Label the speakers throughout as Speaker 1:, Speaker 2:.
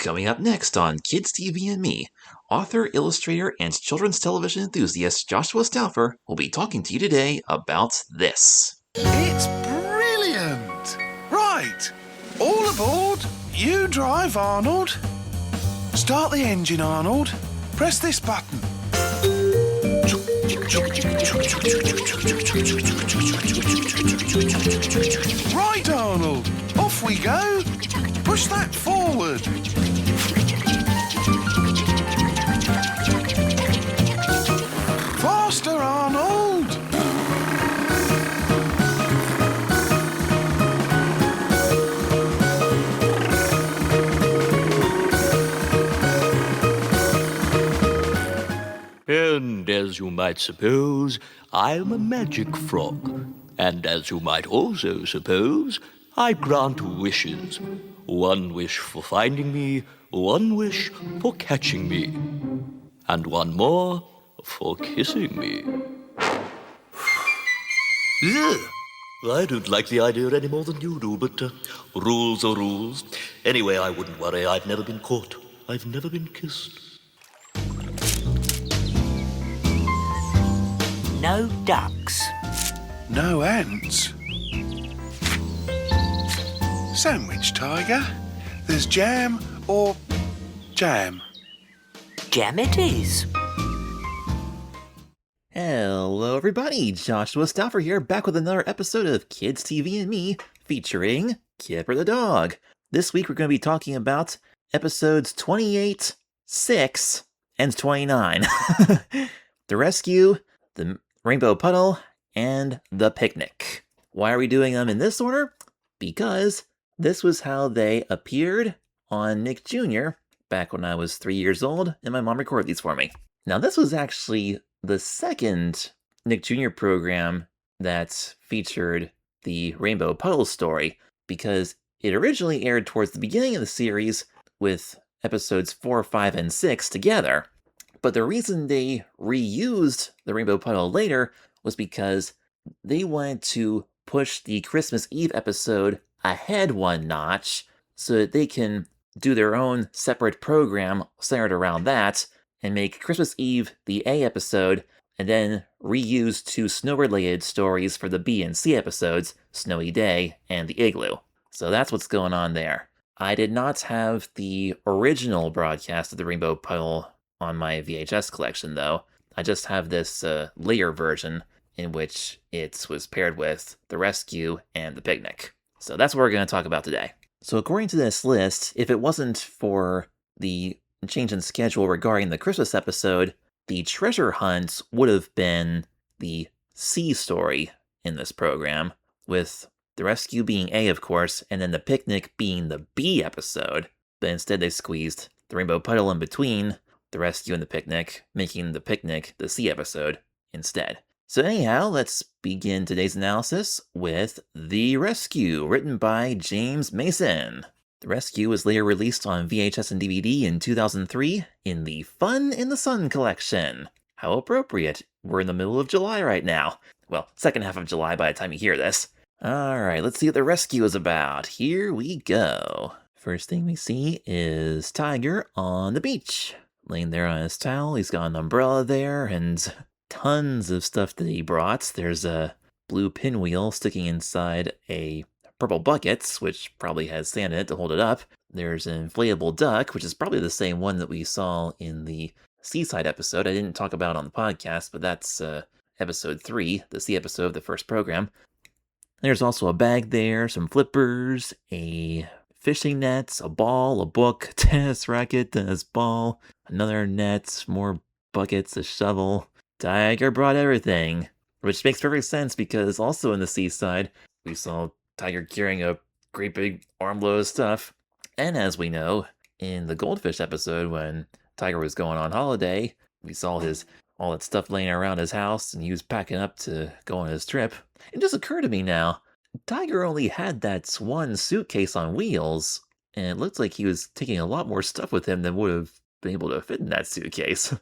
Speaker 1: Coming up next on Kids TV and Me, author, illustrator, and children's television enthusiast Joshua Stauffer will be talking to you today about this.
Speaker 2: It's brilliant! Right, all aboard. You drive, Arnold. Start the engine, Arnold. Press this button. Right, Arnold. Off we go. Push that forward. Faster, Arnold.
Speaker 3: And as you might suppose, I'm a magic frog. And as you might also suppose, I grant wishes. One wish for finding me, one wish for catching me, and one more for kissing me. Ugh. I don't like the idea any more than you do, but rules are rules. Anyway, I wouldn't worry. I've never been caught. I've never been kissed.
Speaker 4: No ducks.
Speaker 2: No ants. Sandwich, Tiger. There's jam or jam.
Speaker 4: Jam it is.
Speaker 1: Hello everybody, Joshua Stauffer here, back with another episode of Kids TV and Me, featuring Kipper the dog. This week we're going to be talking about episodes 28, 6, and 29. The Rescue, the Rainbow Puddle, and the Picnic. Why are we doing them in this order? Because this was how they appeared on Nick Jr. back when I was 3 years old, and my mom recorded these for me. Now this was actually the second Nick Jr. program that featured the Rainbow Puddle story, because it originally aired towards the beginning of the series with episodes 4, 5, and 6 together. But the reason they reused the Rainbow Puddle later was because they wanted to push the Christmas Eve episode ahead one notch so that they can do their own separate program centered around that and make Christmas Eve the A episode and then reuse two snow-related stories for the B and C episodes, Snowy Day and the Igloo. So that's what's going on there. I did not have the original broadcast of the Rainbow Puddle on my VHS collection, though. I just have this later version in which it was paired with The Rescue and The Picnic. So that's what we're going to talk about today. So according to this list, if it wasn't for the change in schedule regarding the Christmas episode, the treasure hunt would have been the C story in this program, with The Rescue being A, of course, and then The Picnic being the B episode. But instead they squeezed the Rainbow Puddle in between The Rescue and The Picnic, making The Picnic the C episode instead. So anyhow, let's begin today's analysis with The Rescue, written by James Mason. The Rescue was later released on VHS and DVD in 2003 in the Fun in the Sun collection. How appropriate. We're in the middle of July right now. Well, second half of July by the time you hear this. Alright, let's see what The Rescue is about. Here we go. First thing we see is Tiger on the beach. Laying there on his towel, he's got an umbrella there, and tons of stuff that he brought. There's a blue pinwheel sticking inside a purple bucket, which probably has sand in it to hold it up. There's an inflatable duck, which is probably the same one that we saw in the Seaside episode. I didn't talk about it on the podcast, but that's episode 3, the C episode of the first program. There's also a bag there, some flippers, a fishing net, a ball, a book, tennis racket, tennis ball, another net, more buckets, a shovel. Tiger brought everything, which makes perfect sense because also in the Seaside, we saw Tiger carrying a great big armload of stuff. And as we know, in the Goldfish episode, when Tiger was going on holiday, we saw all that stuff laying around his house and he was packing up to go on his trip. It just occurred to me now, Tiger only had that one suitcase on wheels, and it looks like he was taking a lot more stuff with him than would have been able to fit in that suitcase.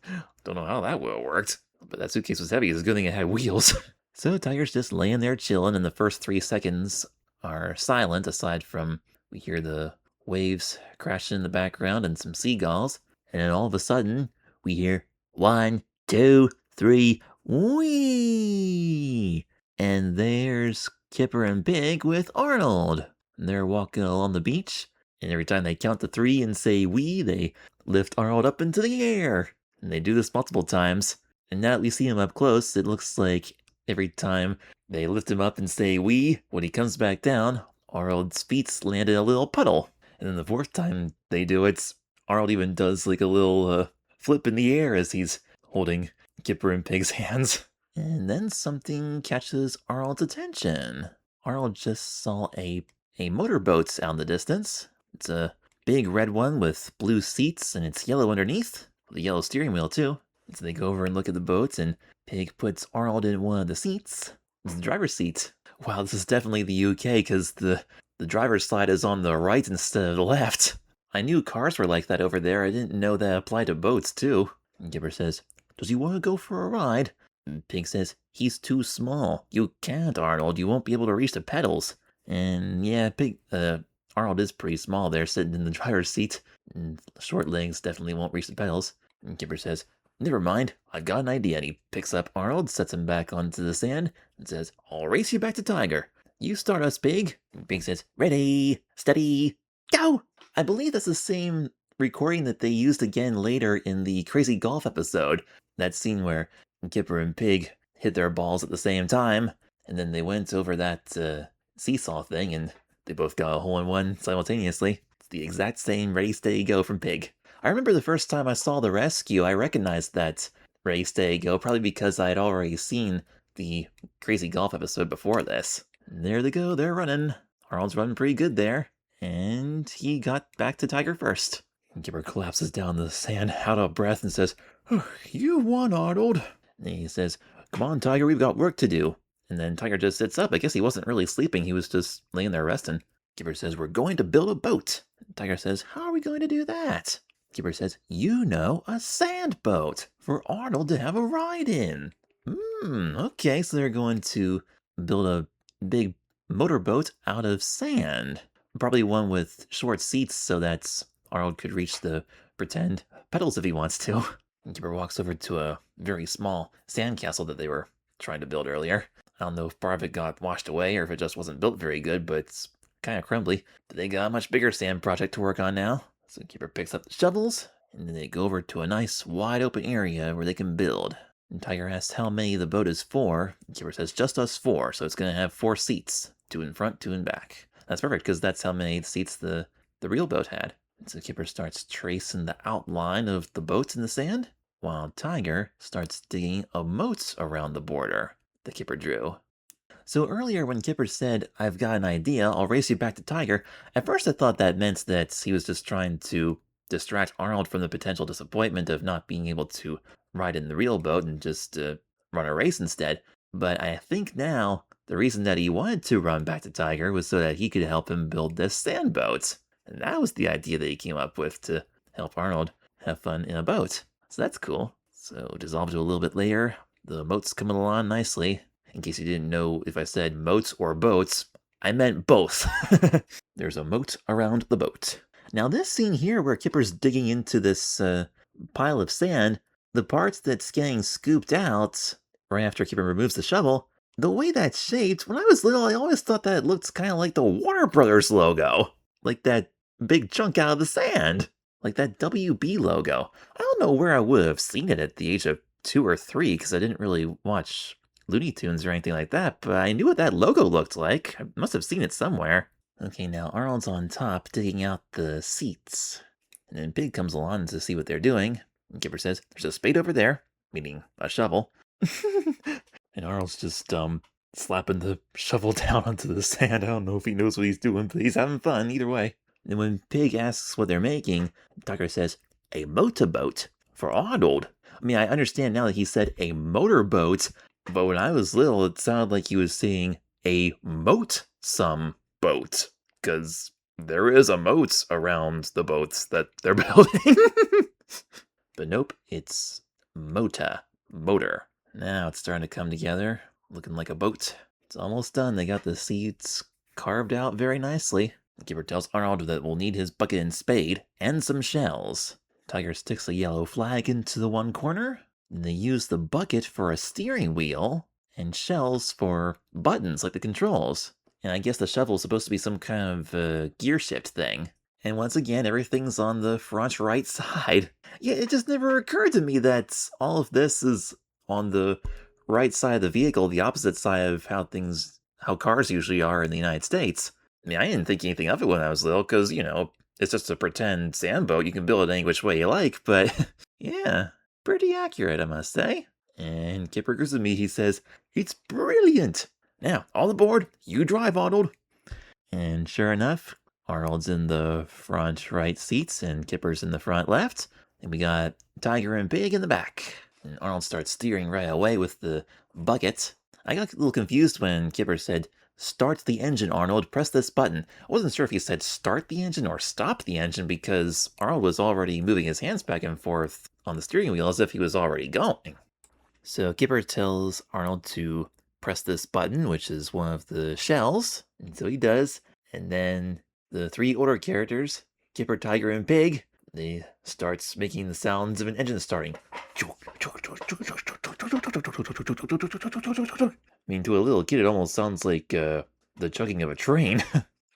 Speaker 1: Don't know how that would have worked, but that suitcase was heavy. It's a good thing it had wheels. So Tiger's just laying there chilling, and the first 3 seconds are silent, aside from we hear the waves crashing in the background and some seagulls. And then all of a sudden, we hear 1, 2, 3, whee! And there's Kipper and Pig with Arnold. And they're walking along the beach, and every time they count to 3 and say wee, they lift Arnold up into the air. And they do this multiple times. And now that we see him up close, it looks like every time they lift him up and say wee, when he comes back down, Arnold's feet land in a little puddle. And then the 4th time they do it, Arnold even does like a little flip in the air as he's holding Kipper and Pig's hands. And then something catches Arnold's attention. Arnold just saw a motorboat out in the distance. It's a big red one with blue seats, and it's yellow underneath, with a yellow steering wheel too. And so they go over and look at the boat, and Pig puts Arnold in one of the seats. It's the driver's seat. Wow, this is definitely the UK, because the driver's side is on the right instead of the left. I knew cars were like that over there. I didn't know that applied to boats too. And Kipper says, "Does he want to go for a ride?" And Pig says, "He's too small. You can't, Arnold. You won't be able to reach the pedals." And yeah, Arnold is pretty small there, sitting in the driver's seat. And short legs definitely won't reach the pedals. And Kipper says, "Never mind, I've got an idea." And he picks up Arnold, sets him back onto the sand, and says, "I'll race you back to Tiger. You start us, Pig." And Pig says, "Ready, steady, go!" I believe that's the same recording that they used again later in the Crazy Golf episode. That scene where Kipper and Pig hit their balls at the same time, and then they went over that seesaw thing, and they both got a hole-in-one simultaneously. It's the exact same Ready, Steady, Go from Pig. I remember the first time I saw The Rescue, I recognized that Ready, Steady, Go, probably because I had already seen the Crazy Golf episode before this. And there they go, they're running. Arnold's running pretty good there, and he got back to Tiger first. And Kipper collapses down in the sand, out of breath, and says, "Oh, you won, Arnold." And he says, "Come on, Tiger, we've got work to do." And then Tiger just sits up. I guess he wasn't really sleeping. He was just laying there resting. Kipper says, "We're going to build a boat." And Tiger says, "How are we going to do that?" Kipper says, "A sand boat for Arnold to have a ride in." Okay, so they're going to build a big motorboat out of sand. Probably one with short seats so that Arnold could reach the pretend pedals if he wants to. And Kipper walks over to a very small sandcastle that they were trying to build earlier. I don't know if part of it got washed away or if it just wasn't built very good, but it's kind of crumbly. But they got a much bigger sand project to work on now. So Kipper picks up the shovels, and then they go over to a nice wide open area where they can build. And Tiger asks how many the boat is for. And Kipper says, "Just us 4, so it's going to have 4 seats. 2 in front, 2 in back." That's perfect, because that's how many seats the real boat had. And so Kipper starts tracing the outline of the boats in the sand, while Tiger starts digging a moat around the border that Kipper drew. So earlier when Kipper said, "I've got an idea, I'll race you back to Tiger," at first I thought that meant that he was just trying to distract Arnold from the potential disappointment of not being able to ride in the real boat and just run a race instead. But I think now the reason that he wanted to run back to Tiger was so that he could help him build this sand boat. And that was the idea that he came up with to help Arnold have fun in a boat. So that's cool. So dissolve to a little bit later. The moat's coming along nicely. In case you didn't know if I said moats or boats, I meant both. There's a moat around the boat. Now this scene here where Kipper's digging into this pile of sand, the parts that's getting scooped out right after Kipper removes the shovel, the way that's shaped, when I was little I always thought that it looked kind of like the Warner Brothers logo. Like that big chunk out of the sand. Like that WB logo. I don't know where I would have seen it at the age of 2 or 3 because I didn't really watch Looney Tunes or anything like that, but I knew what that logo looked like. I must have seen it somewhere. Okay, now Arnold's on top digging out the seats. And then Pig comes along to see what they're doing. And Kipper says, "There's a spade over there," meaning a shovel. And Arnold's just slapping the shovel down onto the sand. I don't know if he knows what he's doing, but he's having fun either way. And when Pig asks what they're making, Tucker says, "A motorboat for Arnold." I mean, I understand now that he said a motorboat, but when I was little, it sounded like he was saying a moat-some boat, because there is a moat around the boats that they're building. But nope, it's motor. Now it's starting to come together, looking like a boat. It's almost done. They got the seats carved out very nicely. Kipper tells Arnold that we'll need his bucket and spade and some shells. Tiger sticks a yellow flag into the one corner, and they use the bucket for a steering wheel and shells for buttons like the controls. And I guess the shovel's supposed to be some kind of gear shift thing. And once again, everything's on the front right side. Yeah, it just never occurred to me that all of this is on the right side of the vehicle, the opposite side of how cars usually are in the United States. I mean, I didn't think anything of it when I was little, because, it's just a pretend sandboat. You can build it any which way you like, but yeah, pretty accurate, I must say. And Kipper agrees with me. He says, "It's brilliant! Now, all aboard, you drive, Arnold." And sure enough, Arnold's in the front right seats, and Kipper's in the front left. And we got Tiger and Pig in the back. And Arnold starts steering right away with the bucket. I got a little confused when Kipper said, "Start the engine, Arnold. Press this button." I wasn't sure if he said start the engine or stop the engine, because Arnold was already moving his hands back and forth on the steering wheel as if he was already going. So Kipper tells Arnold to press this button, which is one of the shells. And so he does. And then the three older characters, Kipper, Tiger, and Pig, they starts making the sounds of an engine starting. I mean, to a little kid, it almost sounds like the chugging of a train.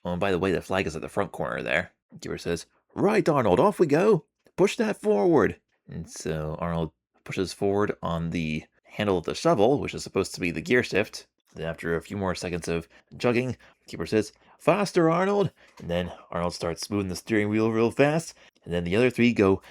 Speaker 1: Oh, and by the way, the flag is at the front corner there. Kipper says, "Right, Arnold, off we go. Push that forward." And so Arnold pushes forward on the handle of the shovel, which is supposed to be the gear shift. Then after a few more seconds of chugging, Kipper says, "Faster, Arnold." And then Arnold starts moving the steering wheel real fast. And then the other three go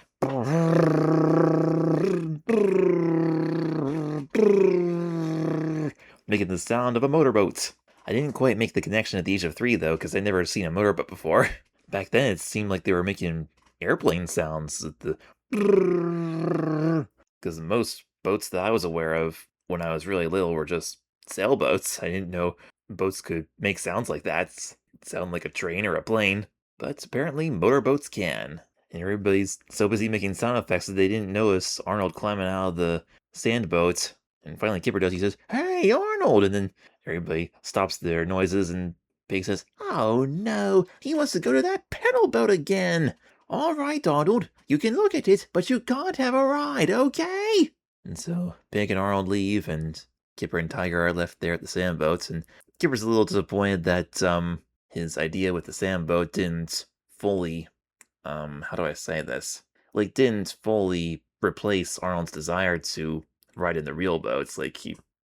Speaker 1: making the sound of a motorboat. I didn't quite make the connection at the age of 3, though, because I'd never seen a motorboat before. Back then, it seemed like they were making airplane sounds. Because most boats that I was aware of when I was really little were just sailboats. I didn't know boats could make sounds like that. Sound like a train or a plane. But apparently, motorboats can. And everybody's so busy making sound effects that they didn't notice Arnold climbing out of the sandboat. And finally, Kipper does. He says, "Hey, Arnold!" And then everybody stops their noises, and Pig says, "Oh no, he wants to go to that pedal boat again. All right, Arnold, you can look at it, but you can't have a ride, okay?" And so Pig and Arnold leave, and Kipper and Tiger are left there at the sandboats. And Kipper's a little disappointed that his idea with the sandboat didn't fully, how do I say this? Like, didn't fully replace Arnold's desire to ride in the real boats. Like,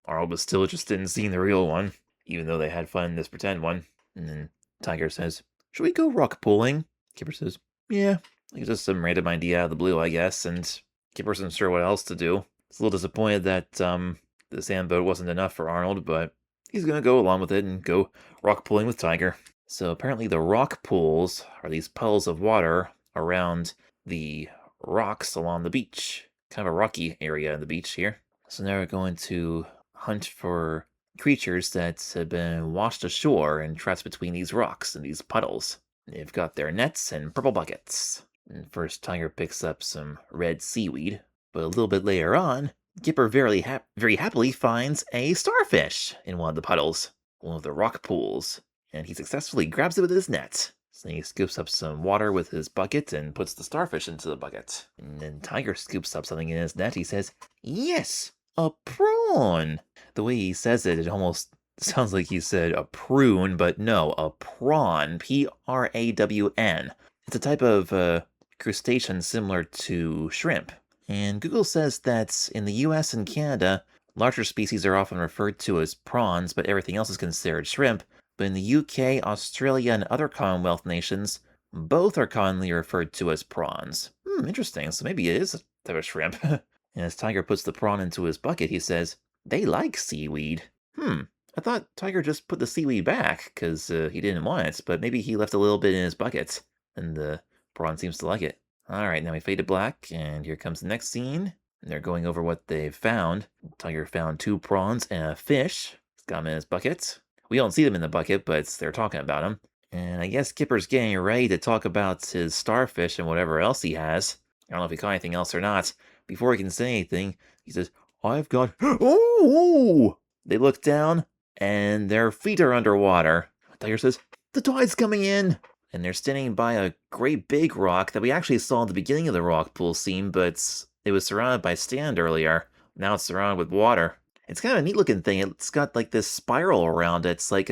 Speaker 1: Arnold was still interested in seeing the real one, even though they had fun in this pretend one. And then Tiger says, "Should we go rock pooling?" Kipper says, "Yeah." Like, it's just some random idea out of the blue, I guess, and Kipper wasn't sure what else to do. He's a little disappointed that the sandboat wasn't enough for Arnold, but he's gonna go along with it and go rock pooling with Tiger. So apparently the rock pools are these puddles of water around the rocks along the beach. Kind of a rocky area on the beach here. So now we're going to hunt for creatures that have been washed ashore and trapped between these rocks and these puddles. They've got their nets and purple buckets. And first, Tiger picks up some red seaweed, but a little bit later on, Kipper very happily finds a starfish in one of the puddles, one of the rock pools, and he successfully grabs it with his net. So he scoops up some water with his bucket and puts the starfish into the bucket. And then Tiger scoops up something in his net. He says, "Yes, a prawn." The way he says it, it almost sounds like he said a prune, but no, a prawn. Prawn. It's a type of crustacean similar to shrimp. And Google says that in the US and Canada, larger species are often referred to as prawns, but everything else is considered shrimp. But in the UK, Australia, and other Commonwealth nations, both are commonly referred to as prawns. Interesting. So maybe it is a type of shrimp. And as Tiger puts the prawn into his bucket, he says, "They like seaweed." I thought Tiger just put the seaweed back because he didn't want it, but maybe he left a little bit in his bucket, and the prawn seems to like it. All right, now we fade to black, and here comes the next scene. And they're going over what they've found. Tiger found 2 prawns and a fish. He's got them in his bucket. We don't see them in the bucket, but they're talking about him. And I guess Kipper's getting ready to talk about his starfish and whatever else he has. I don't know if he caught anything else or not. Before he can say anything, he says, "I've got..." Oh! They look down, and their feet are underwater. Tiger says, "The tide's coming in." and they're standing by a great big rock that we actually saw at the beginning of the rock pool scene, but it was surrounded by sand earlier. Now it's surrounded with water. It's kind of a neat looking thing. It's got like this spiral around it. It's like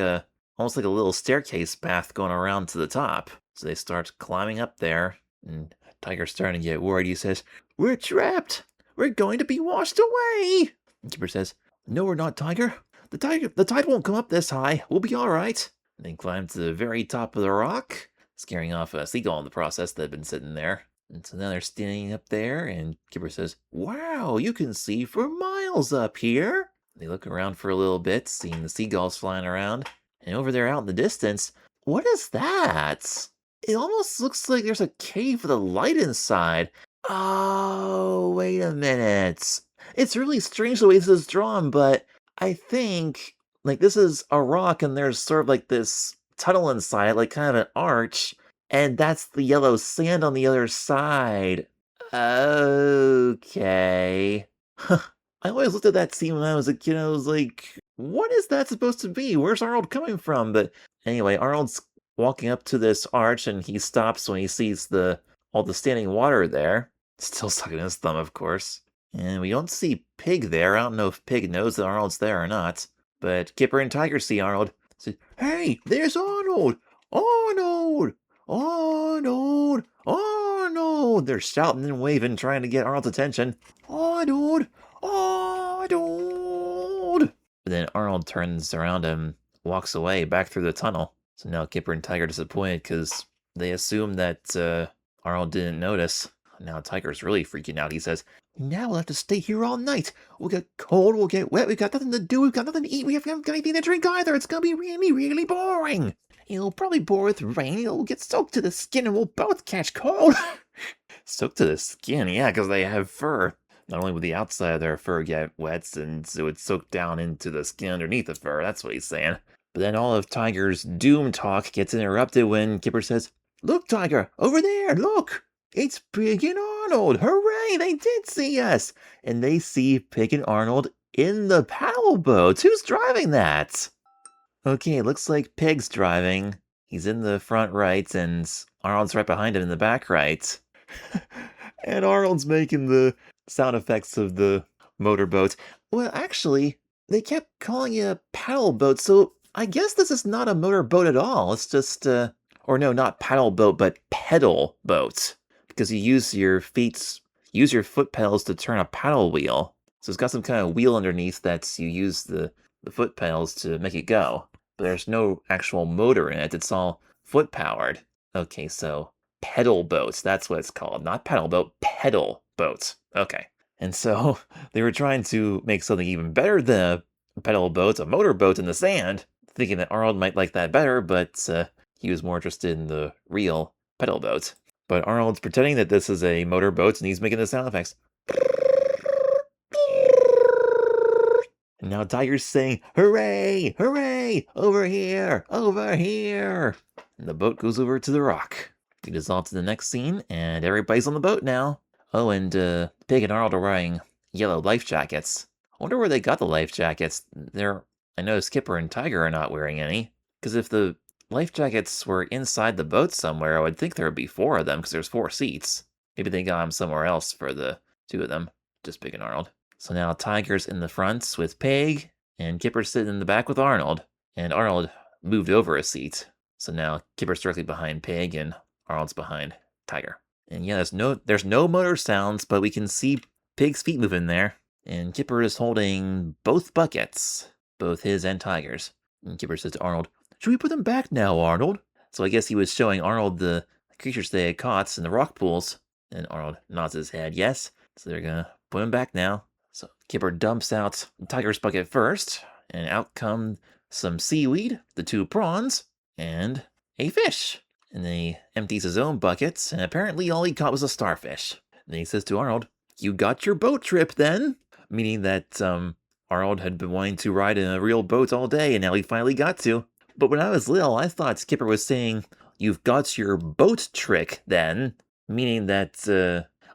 Speaker 1: almost like a little staircase path going around to the top. So they start climbing up there, and Tiger's starting to get worried. He says, "We're trapped! We're going to be washed away!" And Kipper says, "No, we're not, Tiger. The tide won't come up this high. We'll be all right." And they climb to the very top of the rock, scaring off a seagull in the process that had been sitting there. And so now they're standing up there, and Kipper says, "Wow, you can see for miles up here." They look around for a little bit, seeing the seagulls flying around. And over there out in the distance, what is that? It almost looks like there's a cave with a light inside. Oh, wait a minute. It's really strange the way this is drawn, but I think, like, this is a rock and there's sort of like this tunnel inside, like kind of an arch, and that's the yellow sand on the other side. Okay. I always looked at that scene when I was a kid, I was like, what is that supposed to be? Where's Arnold coming from? But anyway, Arnold's walking up to this arch, and he stops when he sees all the standing water there. Still sucking his thumb, of course. And we don't see Pig there. I don't know if Pig knows that Arnold's there or not. But Kipper and Tiger see Arnold. Say, "Hey, there's Arnold! Arnold! Arnold! Arnold!" They're shouting and waving, trying to get Arnold's attention. "Arnold! Arnold!" But then Arnold turns around and walks away back through the tunnel. So now Kipper and Tiger are disappointed because they assume that Arnold didn't notice. Now Tiger's really freaking out. He says, "Now we'll have to stay here all night. We'll get cold, we'll get wet, we've got nothing to do, we've got nothing to eat, we haven't got anything to drink either. It's gonna be really, really boring. It'll probably pour with rain, it'll get soaked to the skin, and we'll both catch cold." Soaked to the skin, yeah, because they have fur. Not only would the outside of their fur get wet, and it would soak down into the skin underneath the fur. That's what he's saying. But then all of Tiger's doom talk gets interrupted when Kipper says, "Look, Tiger, over there, look! It's Pig and Arnold! Hooray, they did see us!" And they see Pig and Arnold in the paddle boat. Who's driving that? Okay, it looks like Pig's driving. He's in the front right, and Arnold's right behind him in the back right. And Arnold's making the sound effects of the motorboat. Well, actually, they kept calling it a paddle boat, so I guess this is not a motorboat at all. It's just, or no, not paddle boat, but pedal boat. Because you use your foot pedals to turn a paddle wheel. So it's got some kind of wheel underneath that you use the foot pedals to make it go. But there's no actual motor in it. It's all foot powered. Okay, so pedal boats, that's what it's called. Not paddle boat, pedal boat. Okay. And so they were trying to make something even better than a pedal boat, a motorboat in the sand, thinking that Arnold might like that better, but he was more interested in the real pedal boat. But Arnold's pretending that this is a motorboat, and he's making the sound effects. And now Tiger's saying, "Hooray! Hooray! Over here! Over here!" And the boat goes over to the rock. We dissolve to the next scene, and everybody's on the boat now. Oh, and Pig and Arnold are wearing yellow life jackets. I wonder where they got the life jackets. I noticed Kipper and Tiger are not wearing any. Because if the life jackets were inside the boat somewhere, I would think there would be 4 of them, because there's 4 seats. Maybe they got them somewhere else for the 2 of them, just Pig and Arnold. So now Tiger's in the front with Pig, and Kipper's sitting in the back with Arnold. And Arnold moved over a seat. So now Kipper's directly behind Pig, and Arnold's behind Tiger. And yeah, there's no motor sounds, but we can see Pig's feet moving there. And Kipper is holding both buckets, both his and Tiger's. And Kipper says to Arnold, "Should we put them back now, Arnold?" So I guess he was showing Arnold the creatures they had caught in the rock pools. And Arnold nods his head, yes. So they're gonna put them back now. So Kipper dumps out Tiger's bucket first, and out come some seaweed, the 2 prawns, and a fish. And then he empties his own buckets, and apparently all he caught was a starfish. And then he says to Arnold, "You got your boat trip then?" Meaning that Arnold had been wanting to ride in a real boat all day, and now he finally got to. But when I was little, I thought Skipper was saying, "You've got your boat trick then," meaning that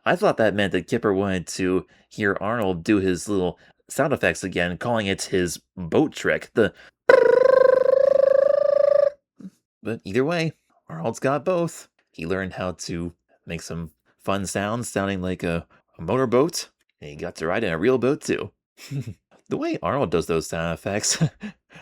Speaker 1: I thought that meant that Kipper wanted to hear Arnold do his little sound effects again, calling it his boat trick. But either way, Arnold's got both. He learned how to make some fun sounds sounding like a motorboat, and he got to ride in a real boat too. The way Arnold does those sound effects,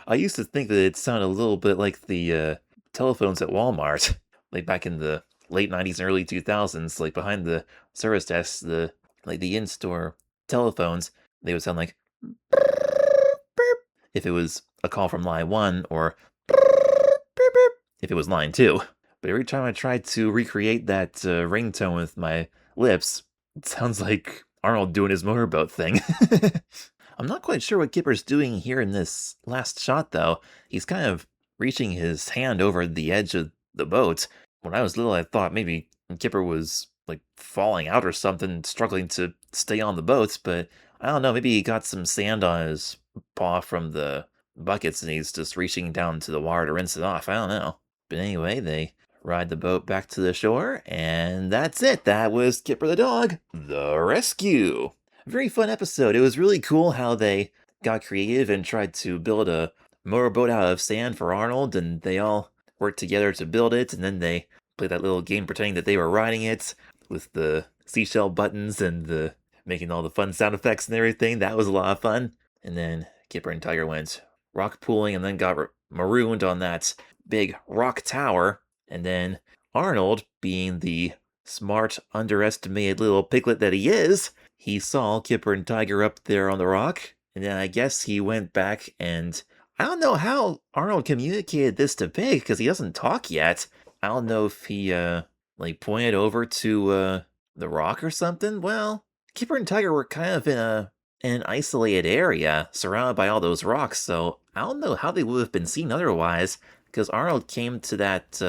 Speaker 1: I used to think that it sounded a little bit like the telephones at Walmart, like back in the late 90s and early 2000s, like behind the service desks, the in-store telephones, they would sound like if it was a call from line 1 or if it was line 2. But every time I try to recreate that ringtone with my lips, it sounds like Arnold doing his motorboat thing. I'm not quite sure what Kipper's doing here in this last shot, though. He's kind of reaching his hand over the edge of the boat. When I was little, I thought maybe Kipper was, like, falling out or something, struggling to stay on the boat, but I don't know, maybe he got some sand on his paw from the buckets and he's just reaching down to the water to rinse it off. I don't know. But anyway, they ride the boat back to the shore, and that's it. That was Kipper the Dog, The Rescue. Very fun episode. It was really cool how they got creative and tried to build a motorboat out of sand for Arnold, and they all worked together to build it, and then they played that little game pretending that they were riding it with the seashell buttons and the making all the fun sound effects and everything. That was a lot of fun. And then Kipper and Tiger went rock pooling and then got marooned on that big rock tower. And then Arnold, being the smart, underestimated little piglet that he is, he saw Kipper and Tiger up there on the rock, and then I guess he went back and I don't know how Arnold communicated this to Pig, because he doesn't talk yet. I don't know if he, like, pointed over to, the rock or something. Well, Kipper and Tiger were kind of in an isolated area, surrounded by all those rocks, so I don't know how they would have been seen otherwise, because Arnold came to that,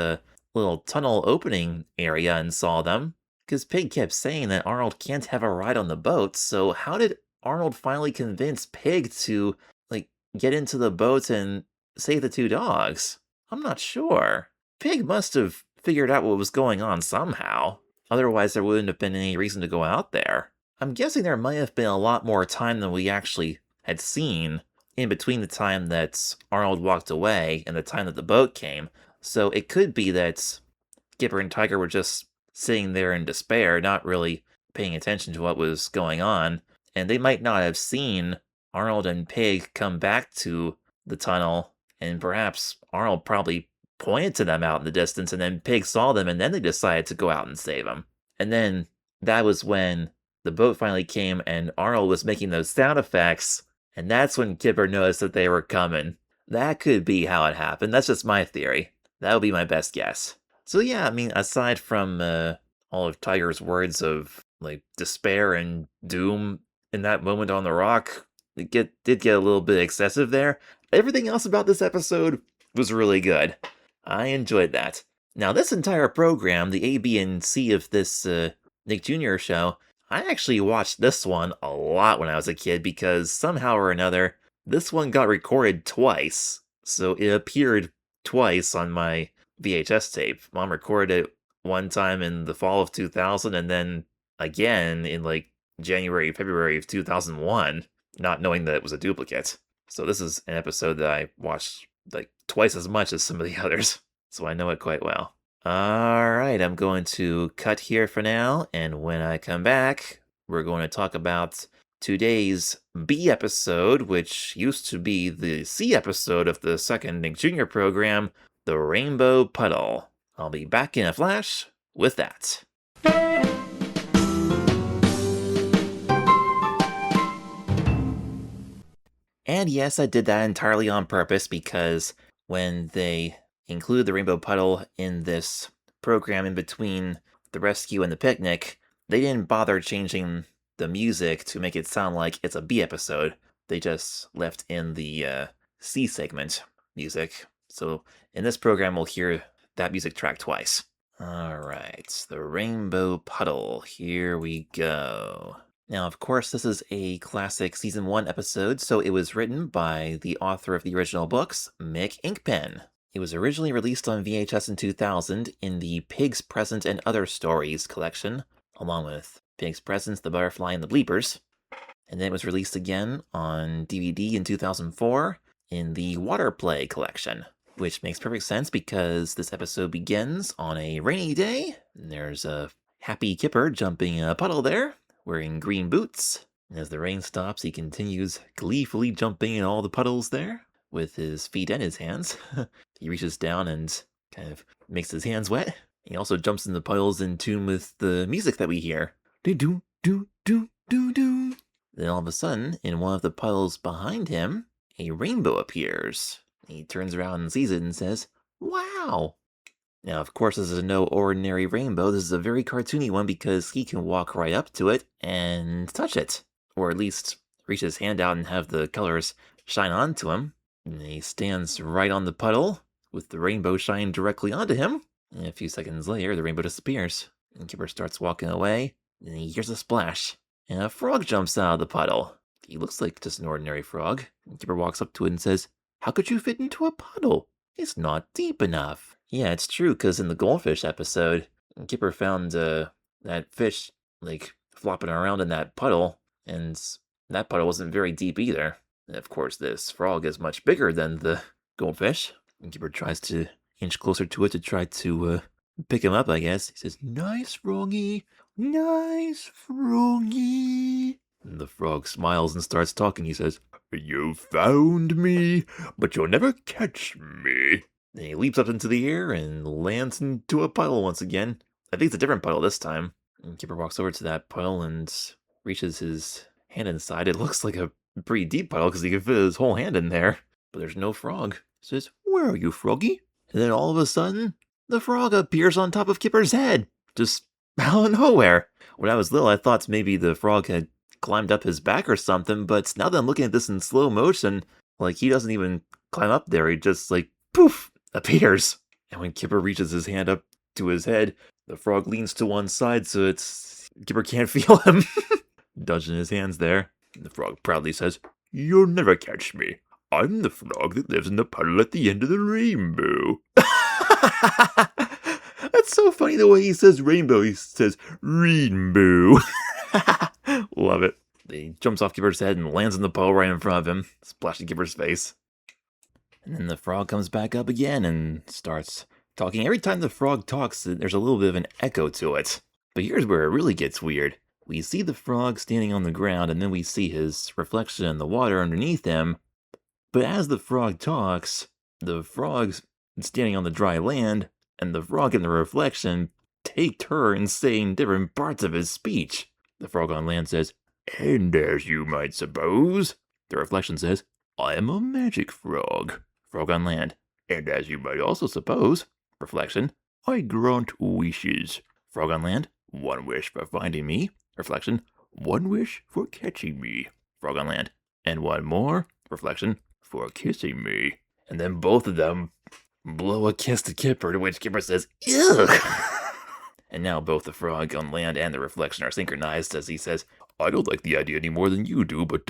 Speaker 1: little tunnel opening area and saw them. Because Pig kept saying that Arnold can't have a ride on the boat, so how did Arnold finally convince Pig to, like, get into the boat and save the two dogs? I'm not sure. Pig must have figured out what was going on somehow. Otherwise, there wouldn't have been any reason to go out there. I'm guessing there might have been a lot more time than we actually had seen in between the time that Arnold walked away and the time that the boat came. So it could be that Kipper and Tiger were just sitting there in despair, not really paying attention to what was going on, and they might not have seen Arnold and Pig come back to the tunnel, and perhaps Arnold probably pointed to them out in the distance, and then Pig saw them, and then they decided to go out and save them. And then that was when the boat finally came, and Arnold was making those sound effects, and that's when Kipper noticed that they were coming. That could be how it happened. That's just my theory. That would be my best guess. So yeah, I mean, aside from all of Tiger's words of, like, despair and doom in that moment on the rock, it did get a little bit excessive there. Everything else about this episode was really good. I enjoyed that. Now, this entire program, the A, B, and C of this Nick Jr. show, I actually watched this one a lot when I was a kid because somehow or another, this one got recorded twice. So it appeared twice on my VHS tape. Mom recorded it one time in the fall of 2000 and then again in like January, February of 2001, not knowing that it was a duplicate. So this is an episode that I watched like twice as much as some of the others, so I know it quite well. Alright, I'm going to cut here for now, and when I come back, we're going to talk about today's B episode, which used to be the C episode of the second Nick Jr. program, The Rainbow Puddle. I'll be back in a flash with that. And yes, I did that entirely on purpose because when they include the Rainbow Puddle in this program in between the rescue and the picnic, they didn't bother changing the music to make it sound like it's a B episode. They just left in the C segment music. So in this program, we'll hear that music track twice. Alright, the Rainbow Puddle. Here we go. Now, of course, this is a classic Season 1 episode, so it was written by the author of the original books, Mick Inkpen. It was originally released on VHS in 2000 in the Pig's Present and Other Stories collection, along with Pig's Presents, The Butterfly, and The Bleepers. And then it was released again on DVD in 2004 in the Water Play collection. which makes perfect sense because this episode begins on a rainy day. And there's a happy Kipper jumping a puddle there, wearing green boots. And as the rain stops, he continues gleefully jumping in all the puddles there with his feet and his hands. He reaches down and kind of makes his hands wet. He also jumps in the puddles in tune with the music that we hear. Do-do, do-do, do-do. Then all of a sudden, in one of the puddles behind him, a rainbow appears. He turns around and sees it and says, "Wow!" Now, of course, this is no ordinary rainbow. This is a very cartoony one because he can walk right up to it and touch it. Or at least reach his hand out and have the colors shine onto him. And he stands right on the puddle with the rainbow shining directly onto him. And a few seconds later, the rainbow disappears. And Kipper starts walking away. And he hears a splash. And a frog jumps out of the puddle. He looks like just an ordinary frog. And Kipper walks up to it and says, "How could you fit into a puddle? It's not deep enough." Yeah, it's true, because in the goldfish episode, Kipper found that fish, flopping around in that puddle, and that puddle wasn't very deep either. And of course, this frog is much bigger than the goldfish. And Kipper tries to inch closer to it to try to pick him up, I guess. He says, "Nice froggy, nice froggy." And the frog smiles and starts talking. He says, "You found me, but you'll never catch me." Then he leaps up into the air and lands into a puddle once again. I think it's a different puddle this time. And Kipper walks over to that puddle and reaches his hand inside. It looks like a pretty deep puddle because he can fit his whole hand in there. But there's no frog. He says, "Where are you, froggy?" And then all of a sudden, the frog appears on top of Kipper's head. Just out of nowhere. When I was little, I thought maybe the frog had climbed up his back or something. But now that I'm looking at this in slow motion, he doesn't even climb up there. He just poof, appears. And when Kipper reaches his hand up to his head, the frog leans to one side so Kipper can't feel him. Dodging his hands there. And the frog proudly says, "You'll never catch me. I'm the frog that lives in the puddle at the end of the rainbow." That's so funny the way he says rainbow. He says rainbow. Love it. He jumps off Kipper's head and lands in the puddle right in front of him, splashing Kipper's face. And then the frog comes back up again and starts talking. Every time the frog talks, there's a little bit of an echo to it. But here's where it really gets weird. We see the frog standing on the ground, and then we see his reflection in the water underneath him. But as the frog talks, the frog's standing on the dry land, and the frog and the reflection take turns saying different parts of his speech. The frog on land says, "And as you might suppose." The reflection says, "I am a magic frog." Frog on land, "And as you might also suppose." Reflection, "I grant wishes." Frog on land, "One wish for finding me." Reflection, "One wish for catching me." Frog on land, "And one more." Reflection, "For kissing me." And then both of them blow a kiss to Kipper, to which Kipper says, "Ugh." And now both the frog on land and the reflection are synchronized as he says, "I don't like the idea any more than you do, but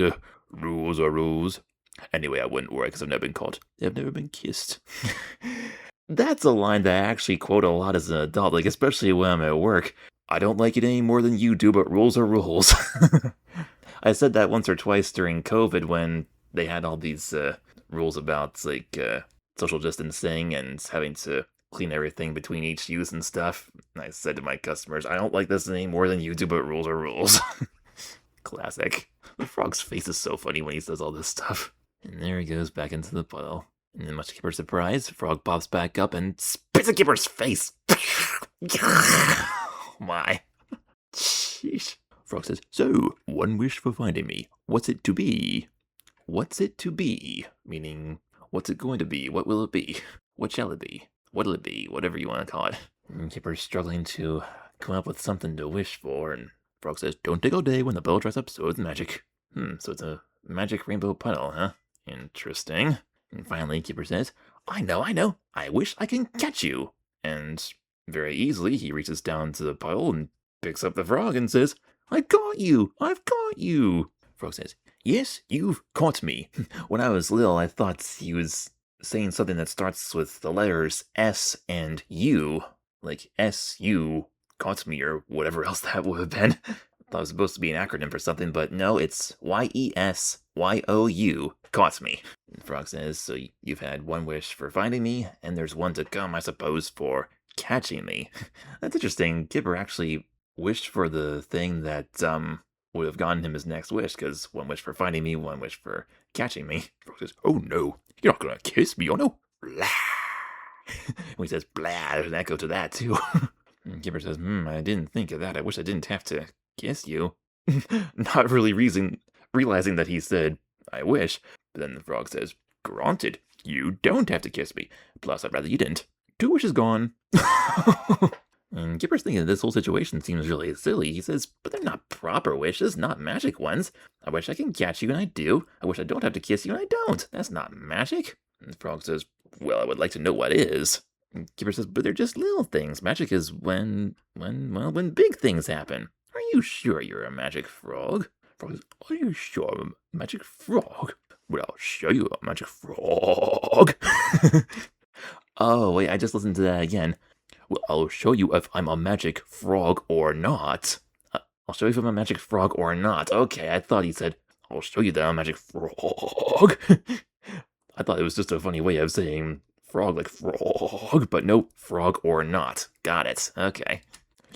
Speaker 1: rules are rules. Anyway, I wouldn't worry because I've never been caught. I've never been kissed." That's a line that I actually quote a lot as an adult, especially when I'm at work. "I don't like it any more than you do, but rules are rules." I said that once or twice during COVID when they had all these rules about social distancing and having to clean everything between each use and stuff. And I said to my customers, "I don't like this any more than you do, but rules are rules." Classic. The frog's face is so funny when he says all this stuff. And there he goes back into the puddle. And then, much to Kipper's surprise, frog pops back up and spits at Kipper's face. Oh my. Sheesh. Frog says, "So, one wish for finding me. What's it to be?" What's it to be? Meaning, what's it going to be? What will it be? What shall it be? What'll it be? Whatever you want to call it. And Kipper's struggling to come up with something to wish for, and Frog says, "Don't take all day. When the puddle dries up, so is magic." So it's a magic rainbow puddle, huh? Interesting. And finally, Kipper says, I know. I wish I can catch you." And very easily, he reaches down to the puddle and picks up the frog and says, "I've got you. I've got you." Frog says, "Yes, you've caught me." When I was little, I thought he was saying something that starts with the letters S and U, like S-U, caught me, or whatever else that would have been. I thought it was supposed to be an acronym for something, but no, it's Y-E-S, Y-O-U, caught me. And the frog says, so you've had one wish for finding me, and there's one to come, I suppose, for catching me. That's interesting. Kipper actually wished for the thing that, would have gotten him his next wish, because one wish for finding me, one wish for catching me. Frog says, oh no, you're not gonna kiss me, oh no. Blah. When he says blah, there's an echo to that too. And Kipper says, I didn't think of that. I wish I didn't have to kiss you. Not really realizing that he said, I wish. But then the frog says, granted, you don't have to kiss me. Plus, I'd rather you didn't. 2 wishes gone. And Kipper's thinking that this whole situation seems really silly. He says, but they're not proper wishes, not magic ones. I wish I can catch you and I do. I wish I don't have to kiss you and I don't. That's not magic. And the frog says, well, I would like to know what is. And Kipper says, but they're just little things. Magic is when big things happen. Are you sure you're a magic frog? Frog says, are you sure I'm a magic frog? Well, I'll show you a magic frog. Oh, wait, I just listened to that again. Well, I'll show you if I'm a magic frog or not. I'll show you if I'm a magic frog or not. Okay, I thought he said, I'll show you that I'm a magic frog. I thought it was just a funny way of saying frog like frog, but nope, frog or not. Got it. Okay.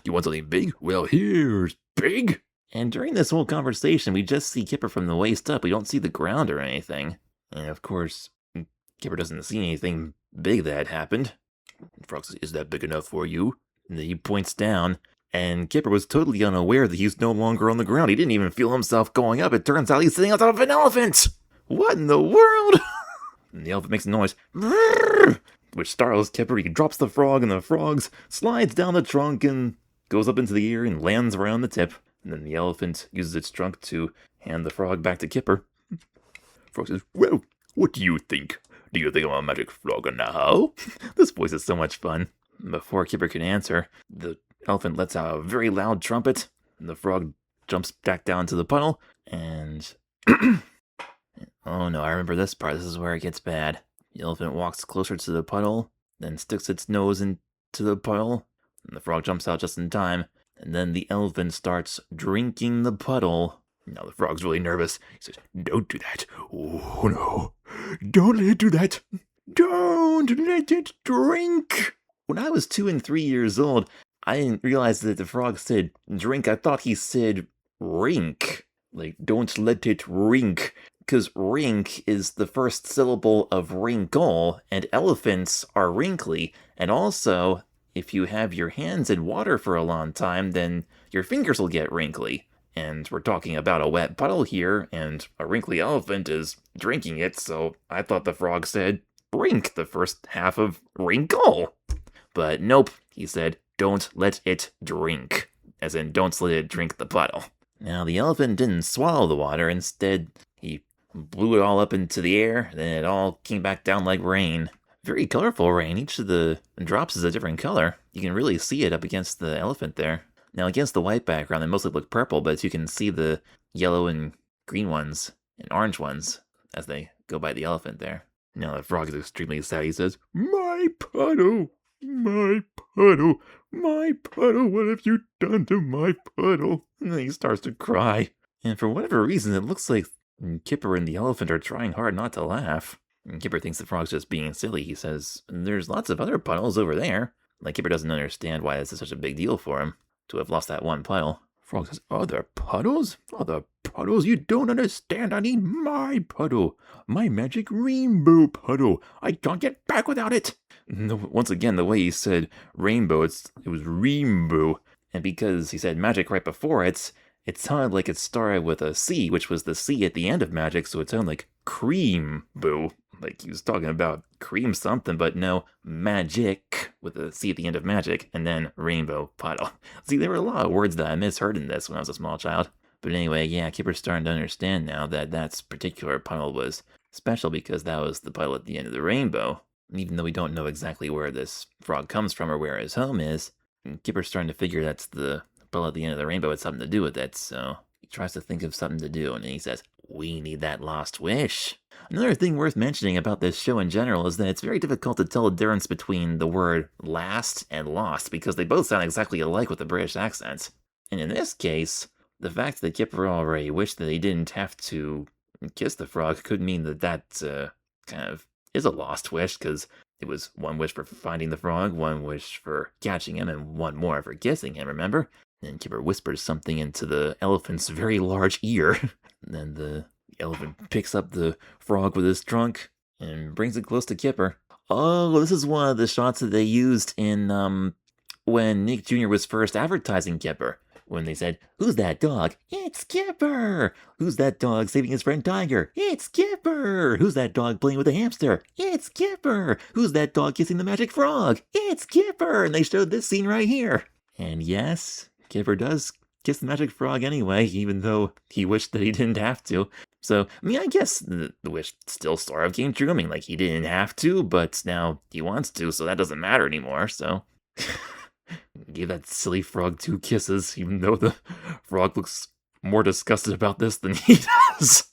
Speaker 1: You want something big? Well, here's big. And during this whole conversation, we just see Kipper from the waist up. We don't see the ground or anything. And of course, Kipper doesn't see anything big that had happened. Frog says, is that big enough for you? And then he points down, and Kipper was totally unaware that he's no longer on the ground. He didn't even feel himself going up. It turns out he's sitting on top of an elephant! What in the world? And the elephant makes a noise, which startles Kipper. He drops the frog, and the frog slides down the trunk and goes up into the air and lands around the tip. And then the elephant uses its trunk to hand the frog back to Kipper. Frog says, well, what do you think? Do you think I'm a magic frog now? This voice is so much fun. Before Kipper can answer, the elephant lets out a very loud trumpet, and the frog jumps back down to the puddle, and... oh no, I remember this part. This is where it gets bad. The elephant walks closer to the puddle, then sticks its nose into the puddle, and the frog jumps out just in time, and then the elephant starts drinking the puddle. Now the frog's really nervous. He says, don't do that. Oh no. Don't let it do that. Don't let it drink. When I was 2 and 3 years old, I didn't realize that the frog said drink. I thought he said rink. Like, don't let it rink. Because rink is the first syllable of wrinkle, and elephants are wrinkly. And also, if you have your hands in water for a long time, then your fingers will get wrinkly. And we're talking about a wet puddle here, and a wrinkly elephant is drinking it, so I thought the frog said rink, the first half of wrinkle. But nope, he said, don't let it drink. As in, don't let it drink the puddle. Now, the elephant didn't swallow the water. Instead, he blew it all up into the air, then it all came back down like rain. Very colorful rain. Each of the drops is a different color. You can really see it up against the elephant there. Now, against the white background, they mostly look purple, but you can see the yellow and green ones and orange ones as they go by the elephant there. Now, the frog is extremely sad. He says, my puddle, my puddle, my puddle, what have you done to my puddle? And then he starts to cry. And for whatever reason, it looks like Kipper and the elephant are trying hard not to laugh. And Kipper thinks the frog's just being silly. He says, there's lots of other puddles over there. Like, Kipper doesn't understand why this is such a big deal for him to have lost that one puddle. Frog says, other puddles? Other puddles? You don't understand. I need my puddle. My magic rainbow puddle. I can't get back without it. Once again, the way he said rainbow, it was rainbow. And because he said magic right before it sounded like it started with a C, which was the C at the end of magic, so it sounded like cream boo. Like he was talking about cream something, but no, magic with a C at the end of magic, and then rainbow puddle. See, there were a lot of words that I misheard in this when I was a small child. But anyway, yeah, Kipper's starting to understand now that particular puddle was special because that was the puddle at the end of the rainbow. And even though we don't know exactly where this frog comes from or where his home is, Kipper's starting to figure that's the puddle at the end of the rainbow had something to do with it, so he tries to think of something to do, and then he says, we need that lost wish. Another thing worth mentioning about this show in general is that it's very difficult to tell the difference between the word last and lost, because they both sound exactly alike with the British accent. And in this case, the fact that Kipper already wished that he didn't have to kiss the frog could mean that kind of is a lost wish, because it was one wish for finding the frog, one wish for catching him, and one more for kissing him, remember? And Kipper whispers something into the elephant's very large ear. And then the elephant picks up the frog with his trunk and brings it close to Kipper. Oh, this is one of the shots that they used in when Nick Jr. was first advertising Kipper. When they said, "Who's that dog?" "It's Kipper!" "Who's that dog saving his friend Tiger?" "It's Kipper!" "Who's that dog playing with a hamster?" "It's Kipper!" "Who's that dog kissing the magic frog?" "It's Kipper!" And they showed this scene right here. And yes, Kipper does kiss the magic frog anyway, even though he wished that he didn't have to. So, I mean, I guess the wish still sort of came true. I mean, like, he didn't have to, but now he wants to, so that doesn't matter anymore, so... Gave that silly frog 2 kisses, even though the frog looks more disgusted about this than he does.